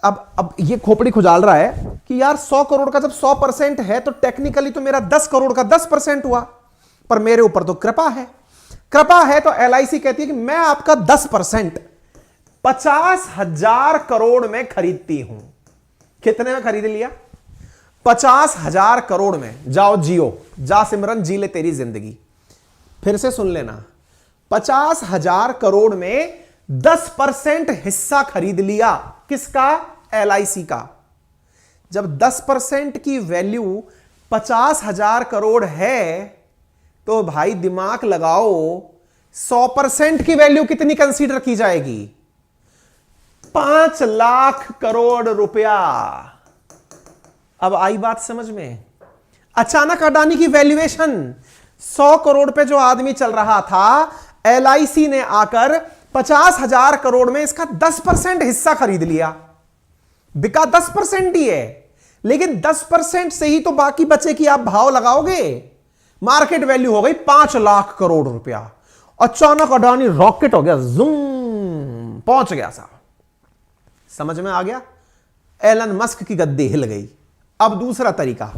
अब ये खोपड़ी खुजाल रहा है कि यार 100 करोड़ का जब 100% है तो टेक्निकली तो मेरा 10 करोड़ का 10% हुआ, पर मेरे ऊपर तो कृपा है। तो एलआईसी कहती है कि मैं आपका 10% 50,000 करोड़ में खरीदती हूं। कितने में खरीद लिया? 50,000 करोड़ में। जाओ जियो, जा सिमरन जी ले तेरी जिंदगी। फिर से सुन लेना, 50,000 करोड़ में 10% हिस्सा खरीद लिया। किसका? एलआईसी का। जब 10% की वैल्यू 50,000 करोड़ है तो भाई दिमाग लगाओ, 100% की वैल्यू कितनी कंसीडर की जाएगी? 5 लाख करोड़ रुपया। अब आई बात समझ में? अचानक अडानी की वैल्यूएशन 100 करोड़ पे जो आदमी चल रहा था, एलआईसी ने आकर 50,000 करोड़ में इसका 10% हिस्सा खरीद लिया। बिका 10% ही है, लेकिन 10% से ही तो बाकी बचे कि आप भाव लगाओगे। मार्केट वैल्यू हो गई 5 लाख करोड़ रुपया। अचानक अडानी रॉकेट हो गया, जूम पहुंच गया साहब। समझ में आ गया? एलन मस्क की गद्दी हिल गई। अब दूसरा तरीका,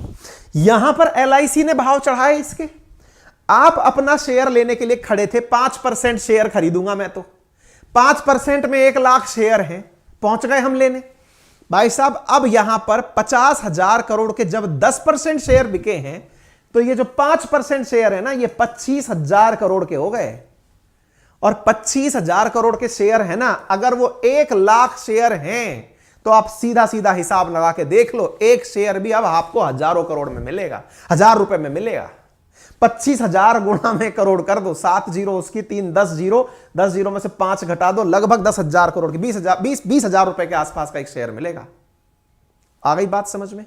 यहां पर एलआईसी ने भाव चढ़ाए इसके। आप अपना शेयर लेने के लिए खड़े थे, 5% शेयर खरीदूंगा मैं तो। 5% में 1 लाख शेयर हैं, पहुंच गए हम लेने। भाई साहब अब यहां पर 50,000 करोड़ के जब 10% शेयर बिके हैं, तो ये जो 5% शेयर है ना, ये 25,000 करोड़ के हो गए। और 25,000 करोड़ के शेयर है ना, अगर वो 1 लाख शेयर हैं तो आप सीधा सीधा हिसाब लगा के देख लो, एक शेयर भी अब आपको हजारों करोड़ में मिलेगा, 1000 रुपए में मिलेगा। 25,000 गुणा में करोड़ कर दो, 7 जीरो उसकी 3, 10 जीरो, 10 जीरो में से 5 घटा दो, लगभग 10,000 करोड़ की 20,000 रुपए के आसपास का एक शेयर मिलेगा। आ गई बात समझ में?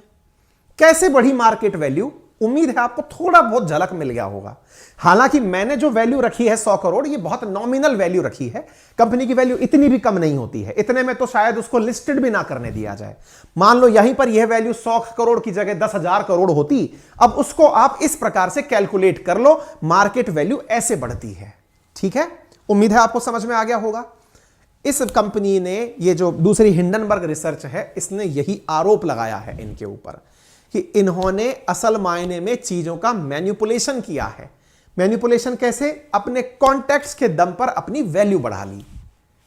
कैसे बढ़ी मार्केट वैल्यू? उम्मीद है आपको थोड़ा बहुत झलक मिल गया होगा। हालांकि मैंने जो वैल्यू रखी है 100 करोड़, ये बहुत नॉमिनल वैल्यू रखी है। कंपनी की वैल्यू इतनी भी कम नहीं होती है, इतने में तो शायद उसको लिस्टेड भी ना करने दिया जाए। मान लो यहीं पर यह वैल्यू 100 करोड़ की जगह 10,000 करोड़ होती, अब उसको आप इस प्रकार से कैलकुलेट कर लो, मार्केट वैल्यू ऐसे बढ़ती है। ठीक है, उम्मीद है आपको समझ में आ गया होगा। इस कंपनी ने, ये जो दूसरी हिंडनबर्ग रिसर्च है, इसने यही आरोप लगाया है इनके ऊपर कि इन्होंने असल मायने में चीजों का मैनिपुलेशन किया है। मैनिपुलेशन कैसे? अपने कॉन्टेक्ट्स के दम पर अपनी वैल्यू बढ़ा ली।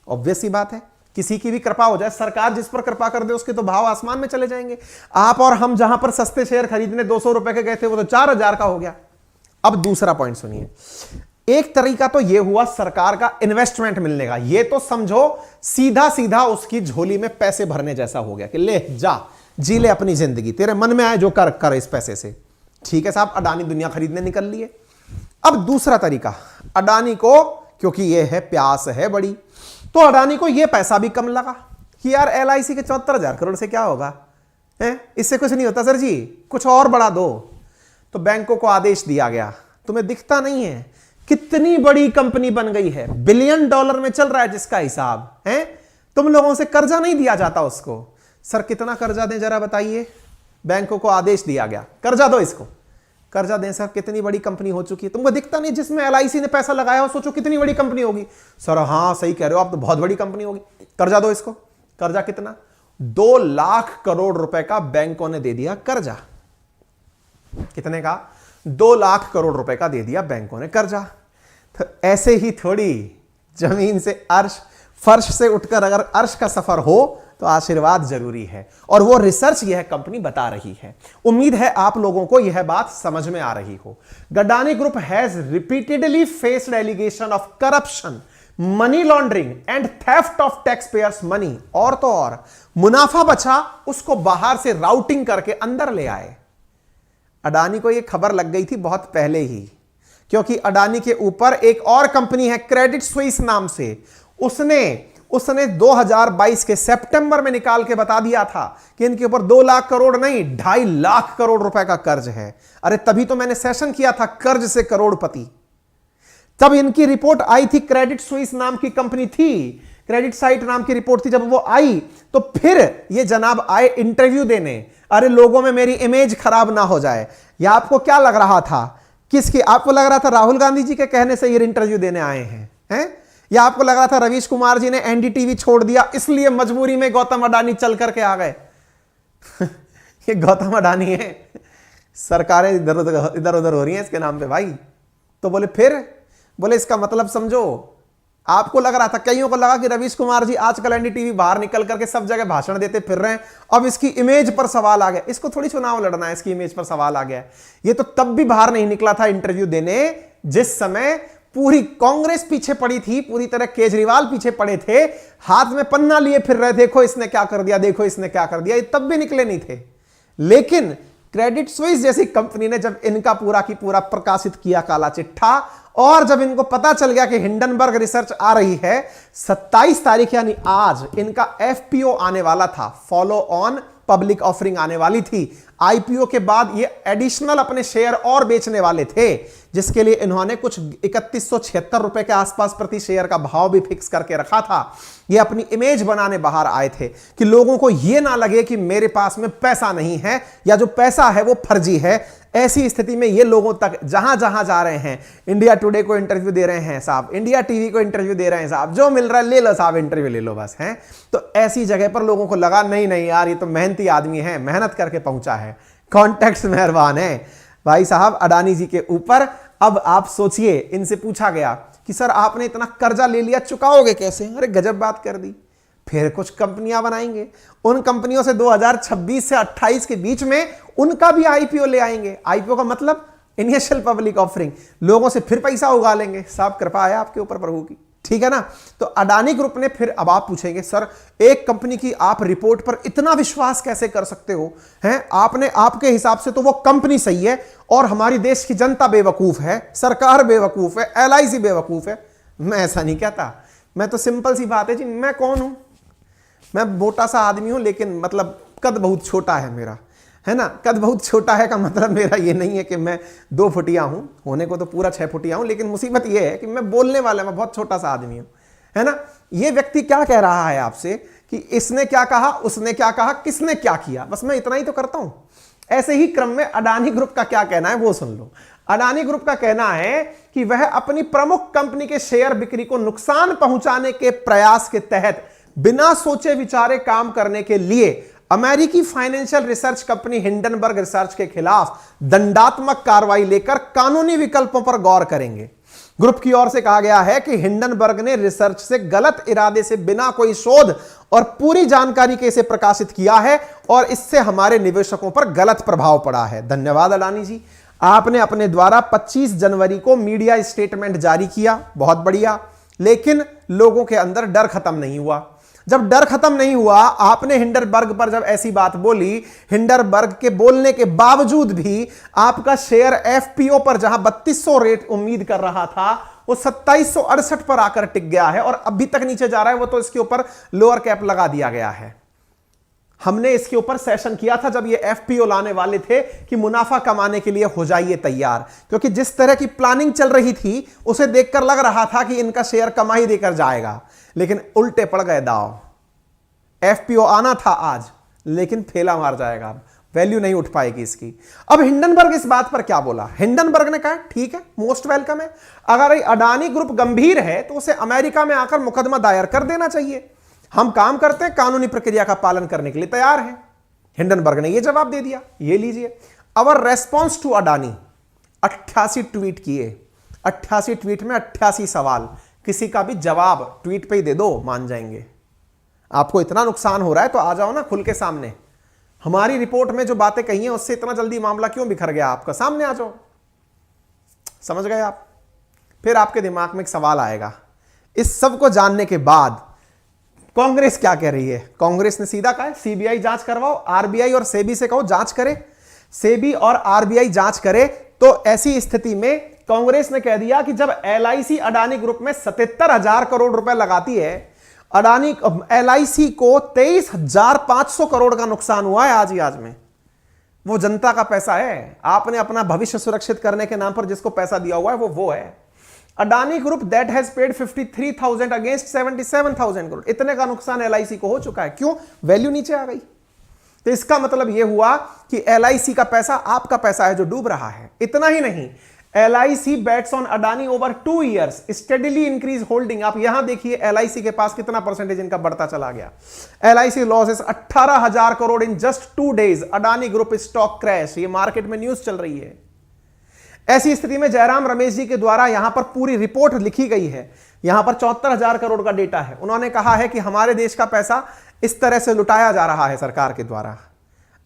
ऑब्वियस सी बात है, किसी की भी कृपा हो जाए, सरकार जिस पर कृपा कर दे उसके तो भाव आसमान में चले जाएंगे। आप और हम जहां पर सस्ते शेयर खरीदने 200 रुपए के गए थे, वो तो 4,000 का हो गया। अब दूसरा पॉइंट सुनिए। एक तरीका तो यह हुआ सरकार का इन्वेस्टमेंट मिलने का, यह तो समझो सीधा सीधा उसकी झोली में पैसे भरने जैसा हो गया कि ले जा, जी ले अपनी जिंदगी, तेरे मन में आए जो कर इस पैसे से। ठीक है साहब, अडानी दुनिया खरीदने निकल लिए। अब दूसरा तरीका, अडानी को क्योंकि ये है प्यास है बड़ी, तो अडानी को ये पैसा भी कम लगा कि यार एलआईसी के 74,000 करोड़ से क्या होगा है, इससे कुछ नहीं होता सर जी, कुछ और बढ़ा दो। तो बैंकों को आदेश दिया गया, तुम्हें दिखता नहीं है कितनी बड़ी कंपनी बन गई है, बिलियन डॉलर में चल रहा है जिसका हिसाब है, तुम लोगों से कर्जा नहीं दिया जाता उसको। सर कितना कर्जा दें जरा बताइए। बैंकों को आदेश दिया गया कर्जा दो इसको, कर्जा दें। सर कितनी बड़ी कंपनी हो चुकी है, तुमको दिखता नहीं जिसमें LIC ने पैसा लगाया हो, सोचो कितनी बड़ी कंपनी होगी। सर हाँ सही कह रहे हो आप, तो बहुत बड़ी कंपनी होगी, कर्जा दो इसको। कर्जा कितना? 2 लाख करोड़ रुपए का बैंकों ने दे दिया कर्जा। कितने का? 2 लाख करोड़ रुपए का दे दिया बैंकों ने कर्जा। तो ऐसे ही थोड़ी जमीन से अर्श, फर्श से उठकर अगर अर्श का सफर हो तो आशीर्वाद जरूरी है, और वो रिसर्च यह कंपनी बता रही है। उम्मीद है आप लोगों को यह बात समझ में आ रही हो। Adani group has repeatedly faced allegation of corruption, money laundering and theft of tax payers money. और तो और मुनाफा बचा उसको बाहर से राउटिंग करके अंदर ले आए। अडानी को यह खबर लग गई थी बहुत पहले ही, क्योंकि अडानी के ऊपर एक और कंपनी है क्रेडिट स्विस नाम से, उसने 2022 के सितंबर में निकाल के बता दिया था कि इनके ऊपर 2 लाख करोड़ नहीं 2.5 लाख करोड़ रुपए का कर्ज है। अरे तभी तो मैंने सेशन किया था कर्ज से करोड़पति। तब इनकी रिपोर्ट आई थी, क्रेडिट स्विस नाम की कंपनी थी, क्रेडिट साइट नाम की रिपोर्ट थी। जब वो आई तो फिर ये जनाब आए इंटरव्यू देने, अरे लोगों में मेरी इमेज खराब ना हो जाए। या आपको क्या लग रहा था, किसकी? आपको लग रहा था राहुल गांधी जी के कहने से ये इंटरव्यू देने आए हैं? या आपको लग रहा था रवीश कुमार जी ने NDTV छोड़ दिया इसलिए मजबूरी में गौतम अडानी चल करके आ गए? ये गौतम अडानी है, सरकारें इधर उधर हो रही हैं इसके नाम पे भाई। तो बोले इसका मतलब समझो। आपको लग रहा था, कईयों को लगा कि रवीश कुमार जी आजकल NDTV बाहर निकल करके सब जगह भाषण देते फिर रहे हैं, अब इसकी इमेज पर सवाल आ गया। इसको थोड़ी चुनाव लड़ना है, इसकी इमेज पर सवाल आ गया। ये तो तब भी बाहर नहीं निकला था इंटरव्यू देने जिस समय पूरी कांग्रेस पीछे पड़ी थी, पूरी तरह केजरीवाल पीछे पड़े थे, हाथ में पन्ना लिए फिर रहे, देखो इसने क्या कर दिया, देखो इसने क्या कर दिया। ये तब भी निकले नहीं थे। लेकिन क्रेडिट स्विस जैसी कंपनी ने जब इनका पूरा की पूरा प्रकाशित किया काला चिट्ठा, और जब इनको पता चल गया कि हिंडनबर्ग रिसर्च आ रही है, 27 तारीख यानी आज इनका FPO आने वाला था, फॉलो ऑन पब्लिक ऑफरिंग आने वाली थी। IPO के बाद ये एडिशनल अपने शेयर और बेचने वाले थे, जिसके लिए इन्होंने कुछ 3176 रुपए के आसपास प्रति शेयर का भाव भी फिक्स करके रखा था। ये अपनी इमेज बनाने बाहर आए थे कि लोगों को यह ना लगे कि मेरे पास में पैसा नहीं है या जो पैसा है वो फर्जी है। ऐसी स्थिति में ये लोगों तक जहां जहां जा रहे हैं, इंडिया टुडे को इंटरव्यू दे रहे हैं साहब, इंडिया टीवी को इंटरव्यू दे रहे हैं साहब, जो मिल रहा है ले लो साहब, इंटरव्यू ले लो बस हैं। तो ऐसी जगह पर लोगों को लगा नहीं यार ये तो मेहनती आदमी है, मेहनत करके पहुंचा है, कॉन्टेक्स्ट मेहरबान है भाई साहब अडानी जी के ऊपर। अब आप सोचिए, इनसे पूछा गया कि सर आपने इतना कर्जा ले लिया, चुकाओगे कैसे? अरे गजब बात कर दी। फिर कुछ कंपनियां बनाएंगे, उन कंपनियों से 2026 से 28 के बीच में उनका भी IPO ले आएंगे। IPO का मतलब इनिशियल पब्लिक ऑफरिंग, लोगों से फिर पैसा उगा लेंगे। साहब कृपा है आपके ऊपर प्रभु की, ठीक है ना। तो अडानी ग्रुप ने फिर, अब आप पूछेंगे सर एक कंपनी की आप रिपोर्ट पर इतना विश्वास कैसे कर सकते हो? हैं आपने, आपके हिसाब से तो वो कंपनी सही है और हमारी देश की जनता बेवकूफ है, सरकार बेवकूफ है, LIC बेवकूफ है। मैं ऐसा नहीं कहता, मैं तो सिंपल सी बात है जी, मैं कौन हूं? मैं मोटा सा आदमी हूं, लेकिन मतलब कद बहुत छोटा है मेरा, है ना। कद बहुत छोटा है का मतलब मेरा ये नहीं है कि मैं 2 फुटिया हूं, होने को तो पूरा 6 फुटिया हूं, लेकिन मुसीबत ये है कि मैं बोलने वाला, मैं बहुत छोटा सा आदमी हूं, है ना। ये व्यक्ति क्या कह रहा है आपसे कि इसने क्या कहा, उसने क्या कहा, किसने क्या किया, बस मैं इतना ही तो करता हूं। ऐसे ही क्रम में अडानी ग्रुप का क्या कहना है वो सुन लो। अडानी ग्रुप का कहना है कि वह अपनी प्रमुख कंपनी के शेयर बिक्री को नुकसान पहुंचाने के प्रयास के तहत बिना सोचे विचारे काम करने के लिए अमेरिकी financial research company Hindenburg research के खिलाफ दंडात्मक कार्रवाई लेकर कानूनी विकल्पों पर गौर करेंगे। ग्रुप की ओर से कहा गया है कि हिंडनबर्ग ने रिसर्च से गलत इरादे से बिना कोई शोध और पूरी जानकारी के इसे प्रकाशित किया है और इससे हमारे निवेशकों पर गलत प्रभाव पड़ा है। धन्यवाद अडानी जी, आपने अपने द्वारा 25 जनवरी को मीडिया स्टेटमेंट जारी किया, बहुत बढ़िया, लेकिन लोगों के अंदर डर खत्म नहीं हुआ। जब डर खत्म नहीं हुआ, आपने हिंडनबर्ग पर जब ऐसी बात बोली, हिंडनबर्ग के बोलने के बावजूद भी आपका शेयर FPO पर जहां 3200 रेट उम्मीद कर रहा था वो 2768 पर आकर टिक गया है और अभी तक नीचे जा रहा है। वो तो इसके ऊपर लोअर कैप लगा दिया गया है। हमने इसके ऊपर सेशन किया था जब ये एफपीओ लाने वाले थे कि मुनाफा कमाने के लिए हो जाइए तैयार, क्योंकि जिस तरह की प्लानिंग चल रही थी उसे देखकर लग रहा था कि इनका शेयर कमाई देकर जाएगा, लेकिन उल्टे पड़ गए दांव। एफपीओ आना था आज, लेकिन फेला मार जाएगा, वैल्यू नहीं उठ पाएगी इसकी। अब हिंडनबर्ग इस बात पर क्या बोला? हिंडनबर्ग ने कहा ठीक है, मोस्ट वेलकम है, अगर अडानी ग्रुप गंभीर है तो उसे अमेरिका में आकर मुकदमा दायर कर देना चाहिए, हम काम करते हैं, कानूनी प्रक्रिया का पालन करने के लिए तैयार हैं। हिंडनबर्ग ने यह जवाब दे दिया, ये लीजिए अवर रेस्पॉन्स टू अडानी। 88 ट्वीट किए, 88 ट्वीट में 88 सवाल, किसी का भी जवाब ट्वीट पे ही दे दो, मान जाएंगे। आपको इतना नुकसान हो रहा है तो आ जाओ ना खुल के सामने, हमारी रिपोर्ट में जो बातें कही हैं उससे इतना जल्दी मामला क्यों बिखर गया आपका, सामने आ जाओ। समझ गए आप? फिर आपके दिमाग में एक सवाल आएगा, इस सब को जानने के बाद कांग्रेस क्या कह रही है? कांग्रेस ने सीधा कहा सीबीआई जांच करवाओ, आरबीआई और सेबी से कहो जांच करे, सेबी और आरबीआई जांच करे। तो ऐसी स्थिति में कांग्रेस ने कह दिया कि जब एलआईसी अडानी ग्रुप में 77,000 करोड़ रुपए लगाती है, अडानी एलआईसी को 23,500 करोड़ का नुकसान हुआ है आज ही आज में। वो जनता का पैसा है, आपने अपना भविष्य सुरक्षित करने के नाम पर जिसको पैसा दिया हुआ है वो है। Adani group that has paid 53,000 against 77,000 crore, इतने का नुकसान एलआईसी को हो चुका है। क्यों? वैल्यू नीचे आ गई। तो इसका मतलब यह हुआ कि एलआईसी का पैसा आपका पैसा है जो डूब रहा है। इतना ही नहीं, LIC bets on Adani over 2 years steadily increase holding. आप यहां देखिए एलआईसी के पास कितना परसेंटेज इनका बढ़ता चला गया। LIC losses 18,000 crore in just 2 days। Adani group stock crash, ये मार्केट में न्यूज चल रही है। ऐसी स्थिति में जयराम रमेश जी के द्वारा यहां पर पूरी रिपोर्ट लिखी गई है। यहां पर 74,000 करोड़ का डेटा है। उन्होंने कहा है कि हमारे देश का पैसा इस तरह से लुटाया जा रहा है सरकार के द्वारा।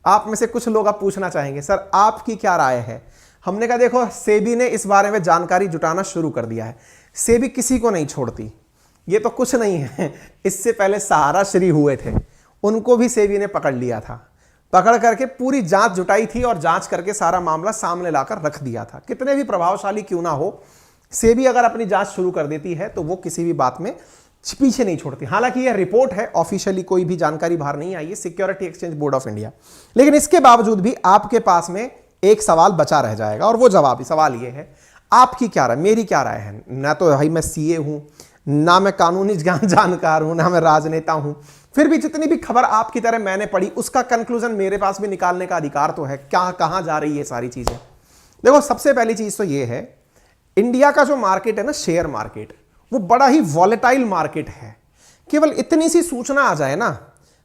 आप में से कुछ लोग आप पूछना चाहेंगे सर आपकी क्या राय है? हमने कहा देखो, सेबी ने इस बारे में जानकारी जुटाना शुरू कर दिया है। सेबी किसी को नहीं छोड़ती, ये तो कुछ नहीं है। इससे पहले सहारा श्री हुए थे, उनको भी सेबी ने पकड़ लिया था, पकड़ करके पूरी जांच जुटाई थी और जांच करके सारा मामला सामने लाकर रख दिया था। कितने भी प्रभावशाली क्यों ना हो, सेबी अगर अपनी जांच शुरू कर देती है तो वो किसी भी बात में पीछे नहीं छोड़ती। हालांकि यह रिपोर्ट है, ऑफिशियली कोई भी जानकारी बाहर नहीं आई है, security exchange board of India. लेकिन इसके बावजूद भी आपके पास में एक सवाल बचा रह जाएगा और वो सवाल ये है, आपकी क्या राय, मेरी क्या राय है? ना तो भाई मैं सीए हूं, ना मैं कानूनी जानकार हूं, ना मैं राजनेता हूं, फिर भी जितनी भी खबर आपकी तरह मैंने पढ़ी उसका कंक्लूजन मेरे पास भी निकालने का अधिकार तो है। क्या कहां जा रही है सारी चीजें? देखो, सबसे पहली चीज तो ये है, इंडिया का जो मार्केट है ना, शेयर मार्केट, वो बड़ा ही वॉलेटाइल मार्केट है। केवल इतनी सी सूचना आ जाए ना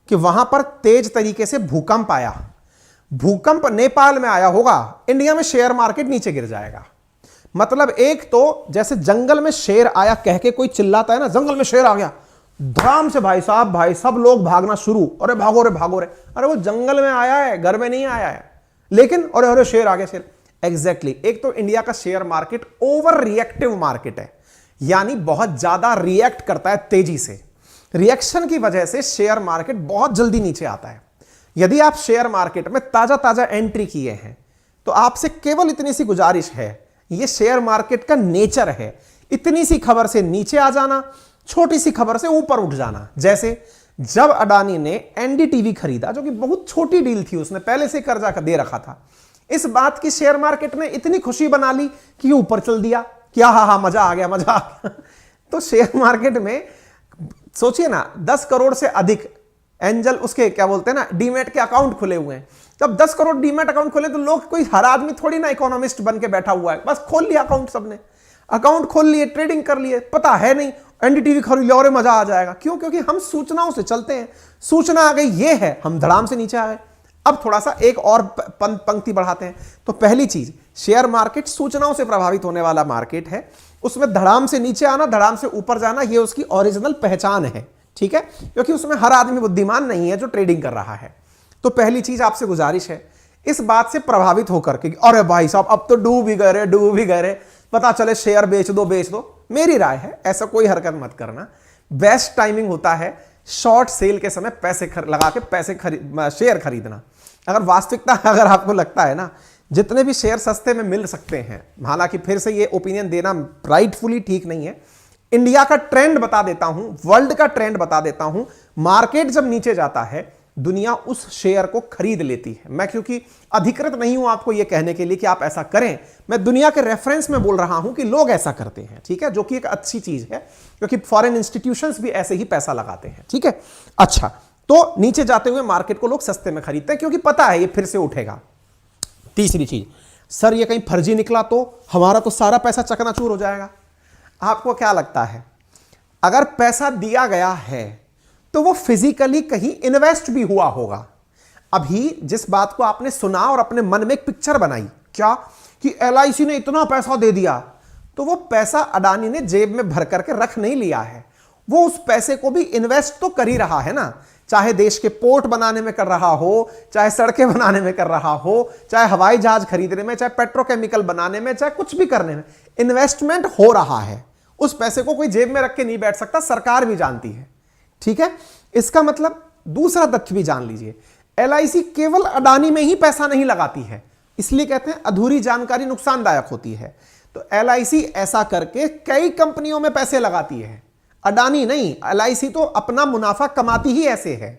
कि वहां पर तेज तरीके से भूकंप आया, भूकंप नेपाल में आया होगा, इंडिया में शेयर मार्केट नीचे गिर जाएगा। मतलब एक तो जैसे जंगल में शेर आया कह के कोई चिल्लाता है ना, जंगल में शेर आ गया, धड़ाम से भाई सब लोग भागना शुरू, अरे भागो रे, अरे वो जंगल में आया है, घर में नहीं आया है, लेकिन अरे शेर आ गया, शेर। एग्जैक्टली एक तो इंडिया का share market over reactive market है, यानी बहुत ज्यादा रिएक्ट करता है तेजी से। रिएक्शन की वजह से शेयर मार्केट बहुत जल्दी नीचे आता है। यदि आप शेयर मार्केट में ताजा एंट्री किए हैं तो आपसे केवल इतनी सी गुजारिश है, यह शेयर मार्केट का नेचर है, इतनी सी खबर से नीचे आ जाना, छोटी सी खबर से ऊपर उठ जाना। जैसे जब अडानी ने एनडीटीवी खरीदा, जो कि बहुत छोटी डील थी, उसने पहले से कर्जा दे रखा था, इस बात की शेयर मार्केट ने इतनी खुशी बना ली कि ऊपर चल दिया, क्या हा मजा आ गया। तो शेयर मार्केट में सोचिए ना, 10 करोड़ से अधिक एंजल उसके क्या बोलते हैं ना, डीमेट के अकाउंट खुले हुए हैं। जब 10 करोड़ डीमेट अकाउंट खोले तो लोग, कोई हर आदमी थोड़ी ना इकोनॉमिस्ट बन के बैठा हुआ है, बस खोल लिया अकाउंट, सबने अकाउंट खोल लिए, ट्रेडिंग कर लिए, पता है नहीं, एनडीटीवी खरीद लिया और मजा आ जाएगा। क्यों? क्योंकि हम सूचनाओं से चलते हैं, सूचना आ गई ये है, हम धड़ाम से नीचे आ गए। अब थोड़ा सा एक और पंक्ति बढ़ाते हैं। तो पहली चीज, शेयर मार्केट सूचनाओं से प्रभावित होने वाला मार्केट है, उसमें धड़ाम से नीचे आना, धड़ाम से ऊपर जाना, ये उसकी ओरिजिनल पहचान है, ठीक है, क्योंकि उसमें हर आदमी बुद्धिमान नहीं है जो ट्रेडिंग कर रहा है। तो पहली चीज आपसे गुजारिश है, इस बात से प्रभावित होकर के अरे भाई साहब अब तो डूब ही गए रे, पता चले शेयर बेच दो, मेरी राय है ऐसा कोई हरकत मत करना। बेस्ट टाइमिंग होता है शॉर्ट सेल के समय पैसे लगा के शेयर खरीदना। अगर वास्तविकता अगर आपको लगता है ना जितने भी शेयर सस्ते में मिल सकते हैं, हालांकि फिर से ये ओपिनियन देना राइटफुली ठीक नहीं है, इंडिया का ट्रेंड बता देता हूं, वर्ल्ड का ट्रेंड बता देता हूं, मार्केट जब नीचे जाता है दुनिया उस शेयर को खरीद लेती है। मैं क्योंकि अधिकृत नहीं हूं आपको यह कहने के लिए कि आप ऐसा करें, मैं दुनिया के रेफरेंस में बोल रहा हूं कि लोग ऐसा करते हैं, ठीक है, जो कि एक अच्छी चीज है क्योंकि फॉरेन इंस्टीट्यूशंस भी ऐसे ही पैसा लगाते हैं, ठीक है। अच्छा, तो नीचे जाते हुए मार्केट को लोग सस्ते में खरीदते हैं क्योंकि पता है ये फिर से उठेगा। तीसरी चीज, सर ये कहीं फर्जी निकला तो हमारा तो सारा पैसा चकनाचूर हो जाएगा। आपको क्या लगता है, अगर पैसा दिया गया है तो वो फिजिकली कहीं इन्वेस्ट भी हुआ होगा? अभी जिस बात को आपने सुना और अपने मन में एक पिक्चर बनाई, क्या कि LIC ने इतना पैसा दे दिया, तो वो पैसा अडानी ने जेब में भर करके रख नहीं लिया है, वो उस पैसे को भी इन्वेस्ट तो कर ही रहा है ना। चाहे देश के पोर्ट बनाने में कर रहा हो, चाहे सड़कें बनाने में कर रहा हो, चाहे हवाई जहाज खरीदने में, चाहे पेट्रोकेमिकल बनाने में, चाहे कुछ भी करने में इन्वेस्टमेंट हो रहा है। उस पैसे को कोई जेब में रख के नहीं बैठ सकता, सरकार भी जानती है, ठीक है। इसका मतलब दूसरा तथ्य भी जान लीजिए, LIC केवल अडानी में ही पैसा नहीं लगाती है, इसलिए कहते हैं अधूरी जानकारी नुकसानदायक होती है। तो LIC ऐसा करके कई कंपनियों में पैसे लगाती है, अडानी नहीं। LIC तो अपना मुनाफा कमाती ही ऐसे है।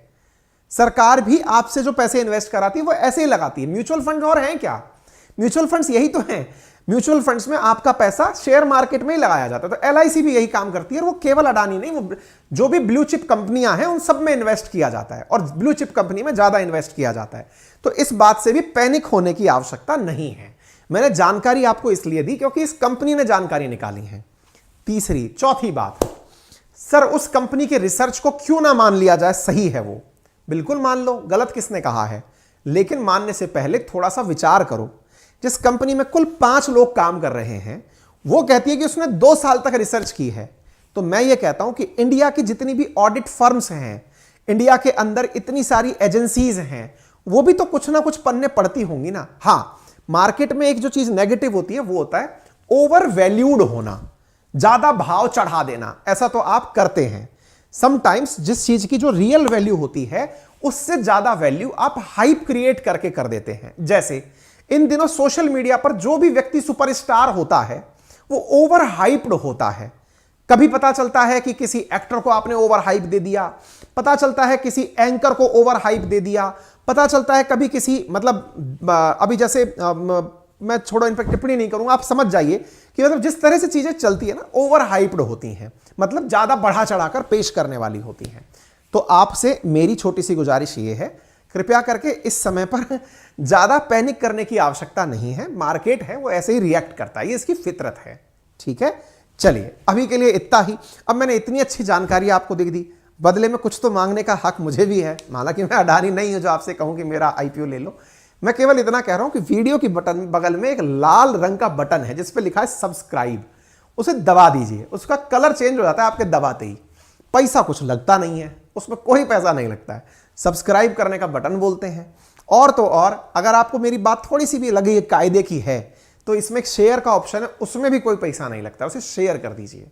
सरकार भी आपसे जो पैसे इन्वेस्ट कराती है वो ऐसे ही लगाती है। म्यूचुअल फंड और हैं क्या? म्यूचुअल फंड्स यही तो हैं। म्यूचुअल फंड्स में आपका पैसा शेयर मार्केट में ही लगाया जाता है। तो LIC भी यही काम करती है, और वो केवल अडानी नहीं, वो जो भी ब्लू चिप कंपनियां हैं उन सब में इन्वेस्ट किया जाता है, और ब्लू चिप कंपनी में ज्यादा इन्वेस्ट किया जाता है। तो इस बात से भी पैनिक होने की आवश्यकता नहीं है। मैंने जानकारी आपको इसलिए दी क्योंकि इस कंपनी ने जानकारी निकाली है। चौथी बात, सर उस कंपनी के रिसर्च को क्यों ना मान लिया जाए? सही है वो, बिल्कुल मान लो, गलत किसने कहा है, लेकिन मानने से पहले थोड़ा सा विचार करो। जिस कंपनी में कुल 5 लोग काम कर रहे हैं, वो कहती है कि उसने 2 साल तक रिसर्च की है। तो मैं ये कहता हूं कि इंडिया की जितनी भी ऑडिट फर्म्स हैं, इंडिया के अंदर इतनी सारी एजेंसीज हैं, वो भी तो कुछ ना कुछ पन्ने पड़ती होंगी ना। हां, मार्केट में एक जो चीज नेगेटिव होती है वो होता है ओवर वैल्यूड होना, ज्यादा भाव चढ़ा देना। ऐसा तो आप करते हैं समटाइम्स। जिस चीज की जो रियल वैल्यू होती है उससे ज्यादा वैल्यू आप हाइप क्रिएट करके कर देते हैं। जैसे इन दिनों सोशल मीडिया पर जो भी व्यक्ति सुपरस्टार होता है वो ओवर हाइप्ड होता है। कभी पता चलता है कि किसी एक्टर को आपने ओवर हाइप दे दिया, पता चलता है किसी एंकर को ओवर हाइप दे दिया, पता चलता है कभी किसी, मतलब अभी जैसे मैं छोड़ो, इन पर टिप्पणी नहीं करूंगा, आप समझ जाइए कि मतलब जिस तरह से चीजें चलती है ना, ओवर हाइप्ड होती हैं, मतलब ज्यादा बढ़ा चढ़ाकर पेश करने वाली होती हैं। तो आपसे मेरी छोटी सी गुजारिश ये है, कृपया करके इस समय पर ज्यादा पैनिक करने की आवश्यकता नहीं है। मार्केट है वो ऐसे ही रिएक्ट करता है, ये इसकी फितरत है, ठीक है। चलिए अभी के लिए इतना ही। अब मैंने इतनी अच्छी जानकारी आपको दे दी, बदले में कुछ तो मांगने का हक मुझे भी है। हालांकि मैं अडानी नहीं हूं जो आपसे कहूं कि मेरा IPO ले लो। मैं केवल इतना कह रहा हूं कि वीडियो की बटन बगल में एक लाल रंग का बटन है जिस पे लिखा है सब्सक्राइब, उसे दबा दीजिए। उसका कलर चेंज हो जाता है आपके दबाते ही, पैसा कुछ लगता नहीं है, उसमें कोई पैसा नहीं लगता है। सब्सक्राइब करने का बटन बोलते हैं। और तो और, अगर आपको मेरी बात थोड़ी सी भी लगी कायदे की है तो इसमें एक शेयर का ऑप्शन है, उसमें भी कोई पैसा नहीं लगता, उसे शेयर कर दीजिए।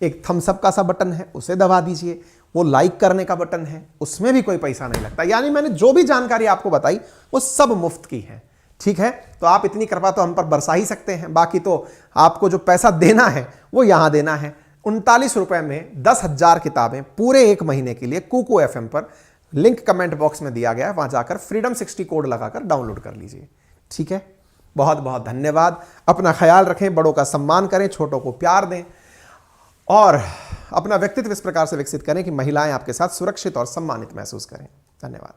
एक थम्स अप का सा बटन है, उसे दबा दीजिए। वो लाइक करने का बटन है, उसमें भी कोई पैसा नहीं लगता। यानी मैंने जो भी जानकारी आपको बताई वो सब मुफ्त की है, ठीक है। तो आप इतनी कृपा तो हम पर बरसा ही सकते हैं। बाकी तो आपको जो पैसा देना है वो यहां देना है। 39 रुपए में 10,000 किताबें पूरे 1 महीने के लिए कुकू FM पर, लिंक कमेंट बॉक्स में दिया गया है, वहां जाकर फ्रीडम 60 कोड लगाकर डाउनलोड कर लीजिए, ठीक है। बहुत बहुत धन्यवाद। अपना ख्याल रखें, बड़ों का सम्मान करें, छोटों को प्यार दें, और अपना व्यक्तित्व इस प्रकार से विकसित करें कि महिलाएं आपके साथ सुरक्षित और सम्मानित महसूस करें। धन्यवाद।